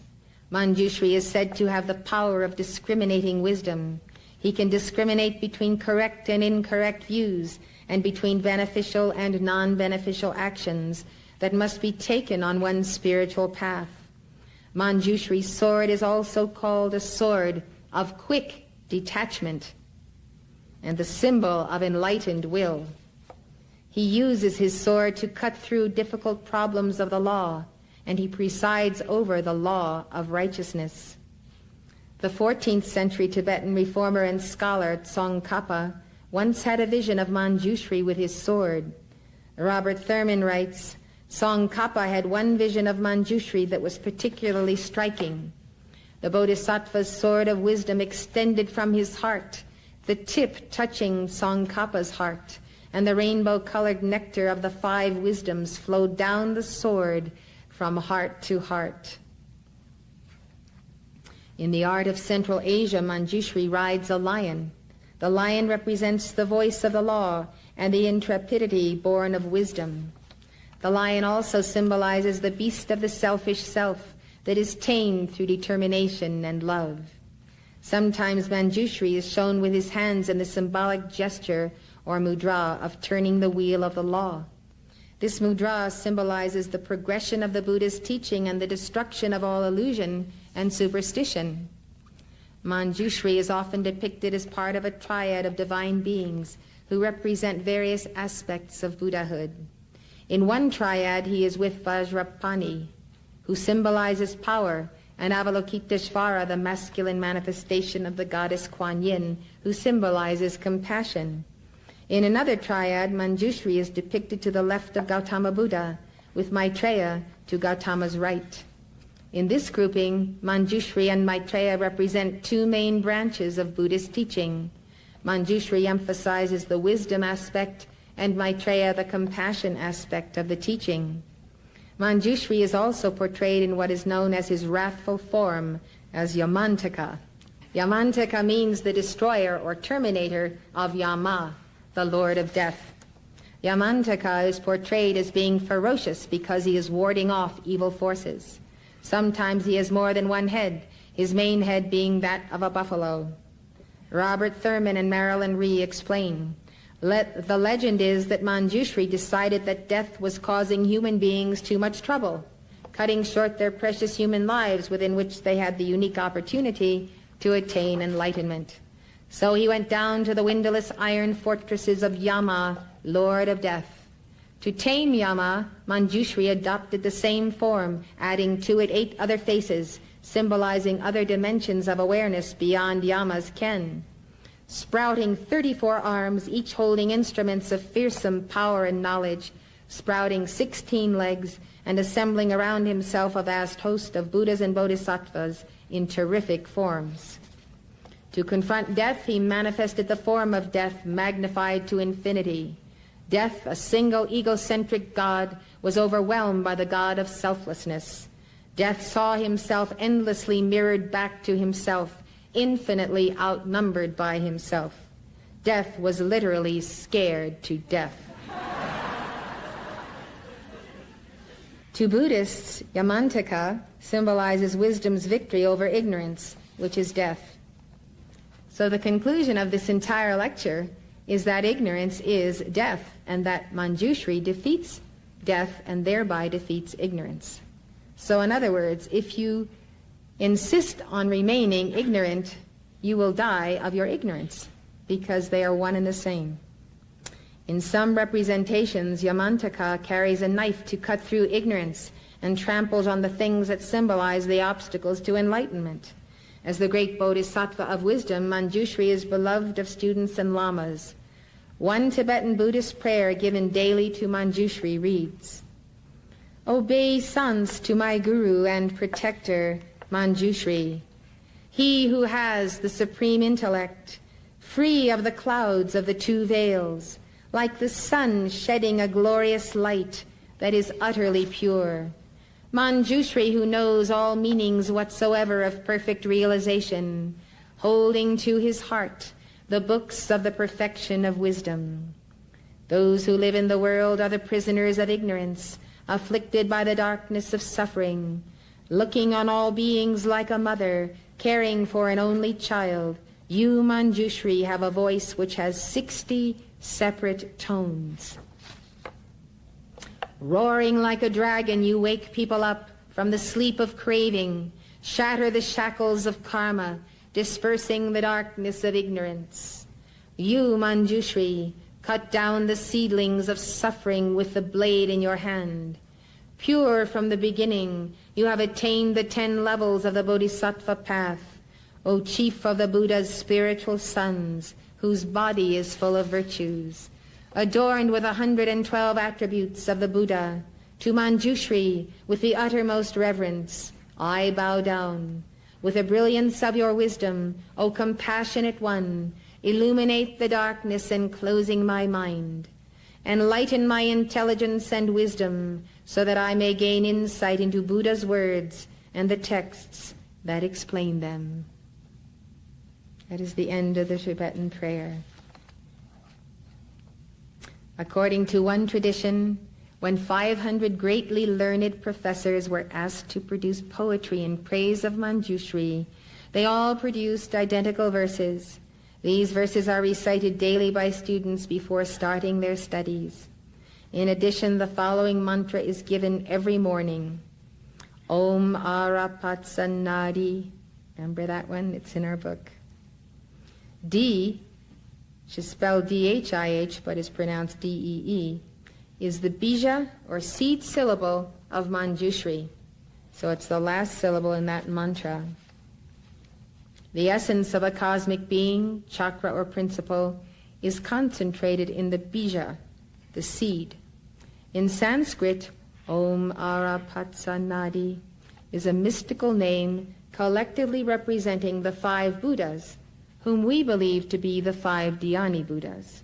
Manjushri is said to have the power of discriminating wisdom. He can discriminate between correct and incorrect views and between beneficial and non-beneficial actions that must be taken on one's spiritual path. Manjushri's sword is also called a sword of quick detachment and the symbol of enlightened will. He uses his sword to cut through difficult problems of the law, and he presides over the law of righteousness. The 14th century Tibetan reformer and scholar Tsongkhapa once had a vision of Manjushri with his sword. Robert Thurman writes, Tsongkhapa had one vision of Manjushri that was particularly striking. The Bodhisattva's sword of wisdom extended from his heart, the tip touching Tsongkhapa's heart, and the rainbow-colored nectar of the 5 wisdoms flowed down the sword from heart to heart. In the art of Central Asia, Manjushri rides a lion. The lion represents the voice of the law and the intrepidity born of wisdom. The lion also symbolizes the beast of the selfish self that is tamed through determination and love. Sometimes Manjushri is shown with his hands in the symbolic gesture or mudra of turning the wheel of the law. This mudra symbolizes the progression of the Buddha's teaching and the destruction of all illusion and superstition. Manjushri is often depicted as part of a triad of divine beings who represent various aspects of Buddhahood. In one triad, he is with Vajrapani, who symbolizes power, and Avalokiteshvara, the masculine manifestation of the goddess Kuan Yin, who symbolizes compassion. In another triad, Manjushri is depicted to the left of Gautama Buddha, with Maitreya to Gautama's right. In this grouping, Manjushri and Maitreya represent 2 main branches of Buddhist teaching. Manjushri emphasizes the wisdom aspect, and Maitreya the compassion aspect of the teaching. Manjushri is also portrayed in what is known as his wrathful form as Yamantaka. Yamantaka means the destroyer or terminator of Yama, the Lord of Death. Yamantaka is portrayed as being ferocious because he is warding off evil forces. Sometimes he has more than one head, his main head being that of a buffalo. Robert Thurman and Marilyn Rhee explain, the legend is that Manjushri decided that death was causing human beings too much trouble, cutting short their precious human lives within which they had the unique opportunity to attain enlightenment. So he went down to the windowless iron fortresses of Yama, Lord of Death. To tame Yama, Manjushri adopted the same form, adding to it 8 other faces, symbolizing other dimensions of awareness beyond Yama's ken. Sprouting 34 arms, each holding instruments of fearsome power and knowledge, sprouting 16 legs, and assembling around himself a vast host of Buddhas and Bodhisattvas in terrific forms. To confront death, he manifested the form of death magnified to infinity. Death, a single egocentric god, was overwhelmed by the god of selflessness. Death saw himself endlessly mirrored back to himself, infinitely outnumbered by himself. Death was literally scared to death. To Buddhists, Yamantaka symbolizes wisdom's victory over ignorance, which is death. So the conclusion of this entire lecture is that ignorance is death, and that Manjushri defeats death and thereby defeats ignorance. So in other words, if you insist on remaining ignorant, you will die of your ignorance, because they are one and the same. In some representations, Yamantaka carries a knife to cut through ignorance and tramples on the things that symbolize the obstacles to enlightenment. As the great Bodhisattva of wisdom, Manjushri is beloved of students and lamas. One Tibetan Buddhist prayer given daily to Manjushri reads, "Obeisance to my Guru and Protector, Manjushri, he who has the supreme intellect, free of the clouds of the 2 veils, like the sun shedding a glorious light that is utterly pure. Manjushri, who knows all meanings whatsoever of perfect realization, holding to his heart the books of the perfection of wisdom. Those who live in the world are the prisoners of ignorance, afflicted by the darkness of suffering, looking on all beings like a mother, caring for an only child. You, Manjushri, have a voice which has 60 separate tones. Roaring like a dragon, you wake people up from the sleep of craving, shatter the shackles of karma, dispersing the darkness of ignorance. You, Manjushri, cut down the seedlings of suffering with the blade in your hand. Pure from the beginning, you have attained the 10 levels of the Bodhisattva path, O chief of the Buddha's spiritual sons, whose body is full of virtues. Adorned with 112 attributes of the Buddha, to Manjushri, with the uttermost reverence, I bow down. With the brilliance of your wisdom, O compassionate one, illuminate the darkness enclosing my mind. Enlighten my intelligence and wisdom, so that I may gain insight into Buddha's words and the texts that explain them." That is the end of the Tibetan prayer. According to one tradition, when 500 greatly learned professors were asked to produce poetry in praise of Manjushri, they all produced identical verses. These verses are recited daily by students before starting their studies. In addition, the following mantra is given every morning. Om Arapatsanadi. Remember that one? It's in our book. D, which is spelled D-H-I-H, but is pronounced D-E-E, is the bija, or seed syllable, of Manjushri. So it's the last syllable in that mantra. The essence of a cosmic being, chakra or principle, is concentrated in the bija, the seed. In Sanskrit, Om Arapatsanadi is a mystical name collectively representing the 5 Buddhas, whom we believe to be the 5 Dhyani Buddhas.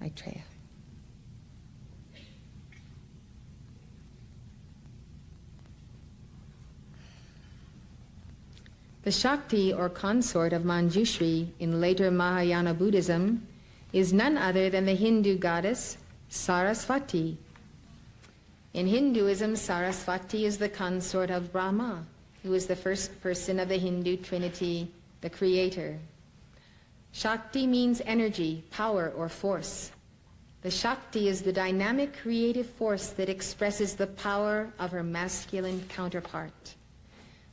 Maitreya. The Shakti, or consort of Manjushri in later Mahayana Buddhism, is none other than the Hindu goddess Sarasvati. In Hinduism, Sarasvati is the consort of Brahma, who is the first person of the Hindu Trinity, the Creator. Shakti means energy, power, or force. The Shakti is the dynamic creative force that expresses the power of her masculine counterpart.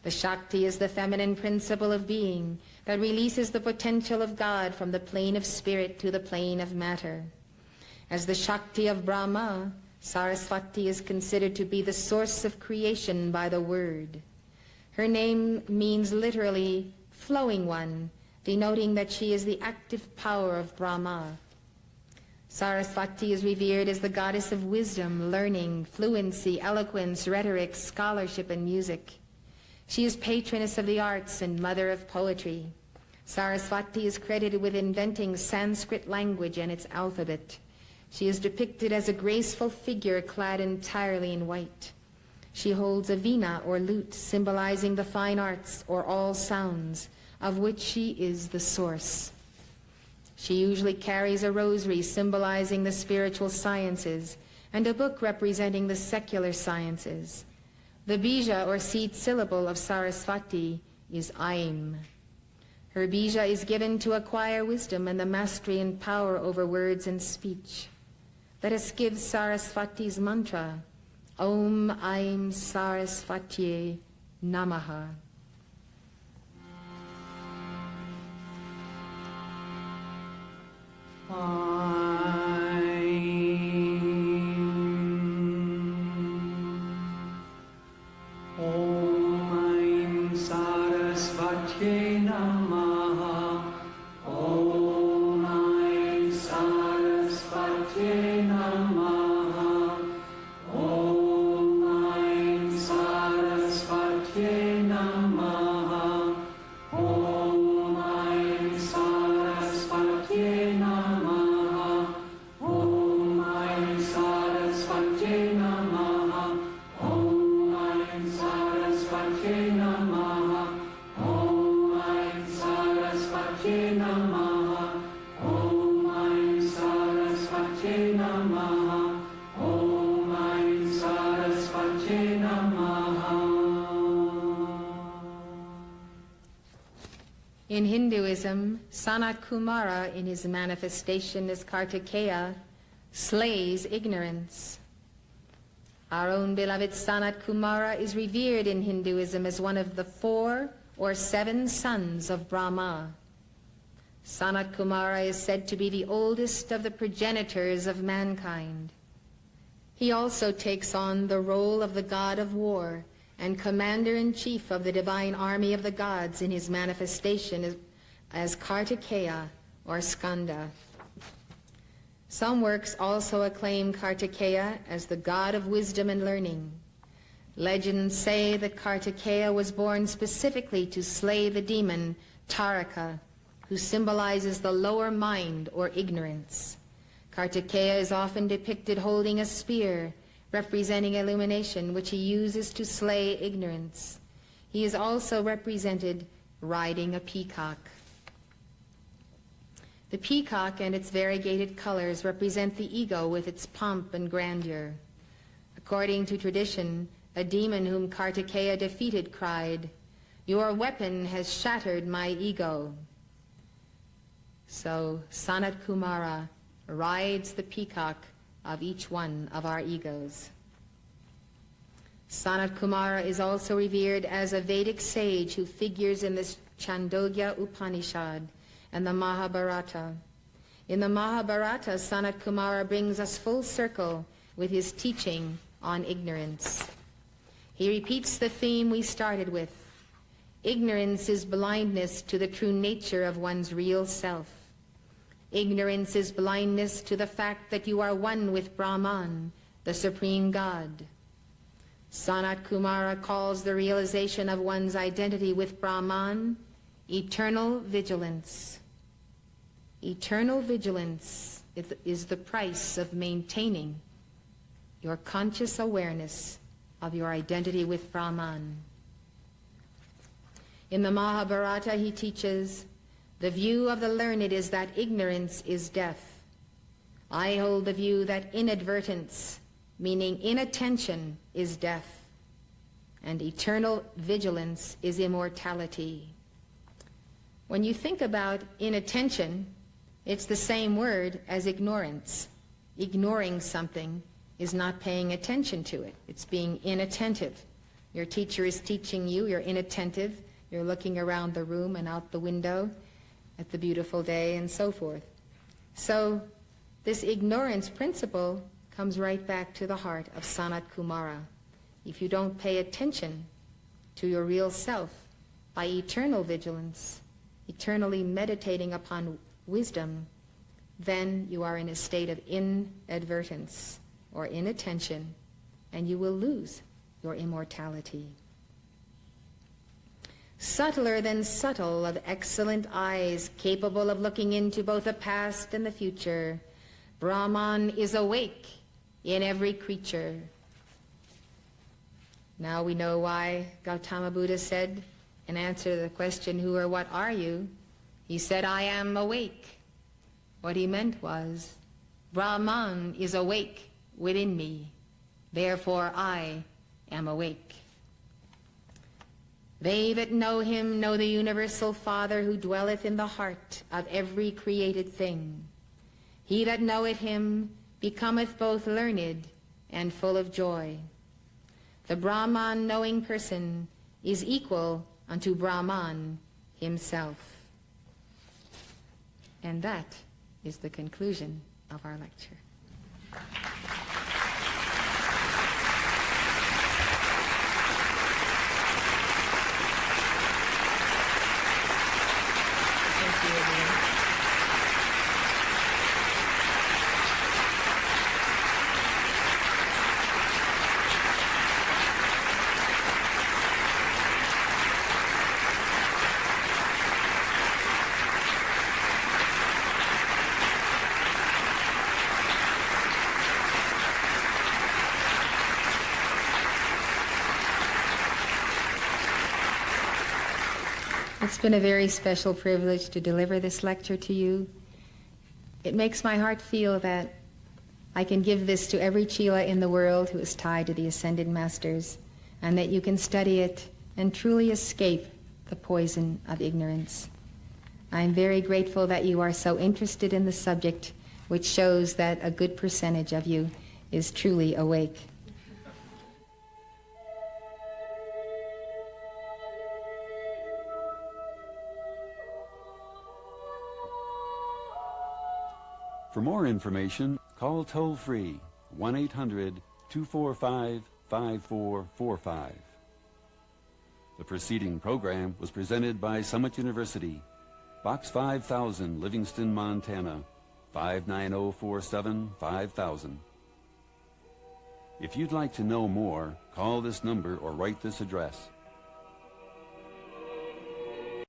The Shakti is the feminine principle of being that releases the potential of God from the plane of spirit to the plane of matter. As the Shakti of Brahma, Sarasvati is considered to be the source of creation by the word. Her name means literally flowing one, denoting that she is the active power of Brahma. Sarasvati is revered as the goddess of wisdom, learning, fluency, eloquence, rhetoric, scholarship, and music. She is patroness of the arts and mother of poetry. Sarasvati is credited with inventing Sanskrit language and its alphabet. She is depicted as a graceful figure clad entirely in white. She holds a veena or lute, symbolizing the fine arts or all sounds, of which she is the source. She usually carries a rosary symbolizing the spiritual sciences and a book representing the secular sciences. The bija or seed syllable of Sarasvati is Aim. Her bija is given to acquire wisdom and the mastery and power over words and speech. Let us give Sarasvati's mantra, Om Aim Sarasvatye Namaha. In Hinduism, Sanat Kumara, in his manifestation as Kartikeya, slays ignorance. Our own beloved Sanat Kumara is revered in Hinduism as one of the 4 or 7 sons of Brahma. Sanat Kumara is said to be the oldest of the progenitors of mankind. He also takes on the role of the god of war and commander-in-chief of the divine army of the gods in his manifestation as Kartikeya or Skanda. Some works also acclaim Kartikeya as the god of wisdom and learning. Legends say that Kartikeya was born specifically to slay the demon Taraka, who symbolizes the lower mind or ignorance. Kartikeya is often depicted holding a spear, representing illumination, which he uses to slay ignorance. He is also represented riding a peacock. The peacock and its variegated colors represent the ego with its pomp and grandeur. According to tradition, a demon whom Kartikeya defeated cried, "Your weapon has shattered my ego." So Sanat Kumara rides the peacock of each one of our egos. Sanat Kumara is also revered as a Vedic sage who figures in the Chandogya Upanishad and the Mahabharata. In the Mahabharata, Sanat Kumara brings us full circle with his teaching on ignorance. He repeats the theme we started with. Ignorance is blindness to the true nature of one's real self. Ignorance is blindness to the fact that you are one with Brahman, the Supreme God. Sanat Kumara calls the realization of one's identity with Brahman eternal vigilance. Eternal vigilance is the price of maintaining your conscious awareness of your identity with Brahman. In the Mahabharata, he teaches, the view of the learned is that ignorance is death. I hold the view that inadvertence, meaning inattention, is death, and eternal vigilance is immortality. When you think about inattention, it's the same word as ignorance. Ignoring something is not paying attention to it. It's being inattentive. Your teacher is teaching you, you're inattentive, you're looking around the room and out the window at the beautiful day and so forth. So this ignorance principle comes right back to the heart of Sanat Kumara. If you don't pay attention to your real self by eternal vigilance, eternally meditating upon wisdom, then you are in a state of inadvertence or inattention, and you will lose your immortality. Subtler than subtle, of excellent eyes, capable of looking into both the past and the future, Brahman is awake in every creature. Now we know why Gautama Buddha said, in answer to the question, who or what are you? He said, I am awake. What he meant was, Brahman is awake within me, therefore I am awake. They that know him know the universal Father who dwelleth in the heart of every created thing. He that knoweth him becometh both learned and full of joy. The Brahman knowing person is equal unto Brahman himself. And that is the conclusion of our lecture. Thank you, everyone. It's been a very special privilege to deliver this lecture to you. It makes my heart feel that I can give this to every Chela in the world who is tied to the Ascended Masters, and that you can study it and truly escape the poison of ignorance. I'm very grateful that you are so interested in the subject, which shows that a good percentage of you is truly awake. For more information, call toll-free 1-800-245-5445. The preceding program was presented by Summit University, Box 5000, Livingston, Montana, 59047 5000. If you'd like to know more, call this number or write this address.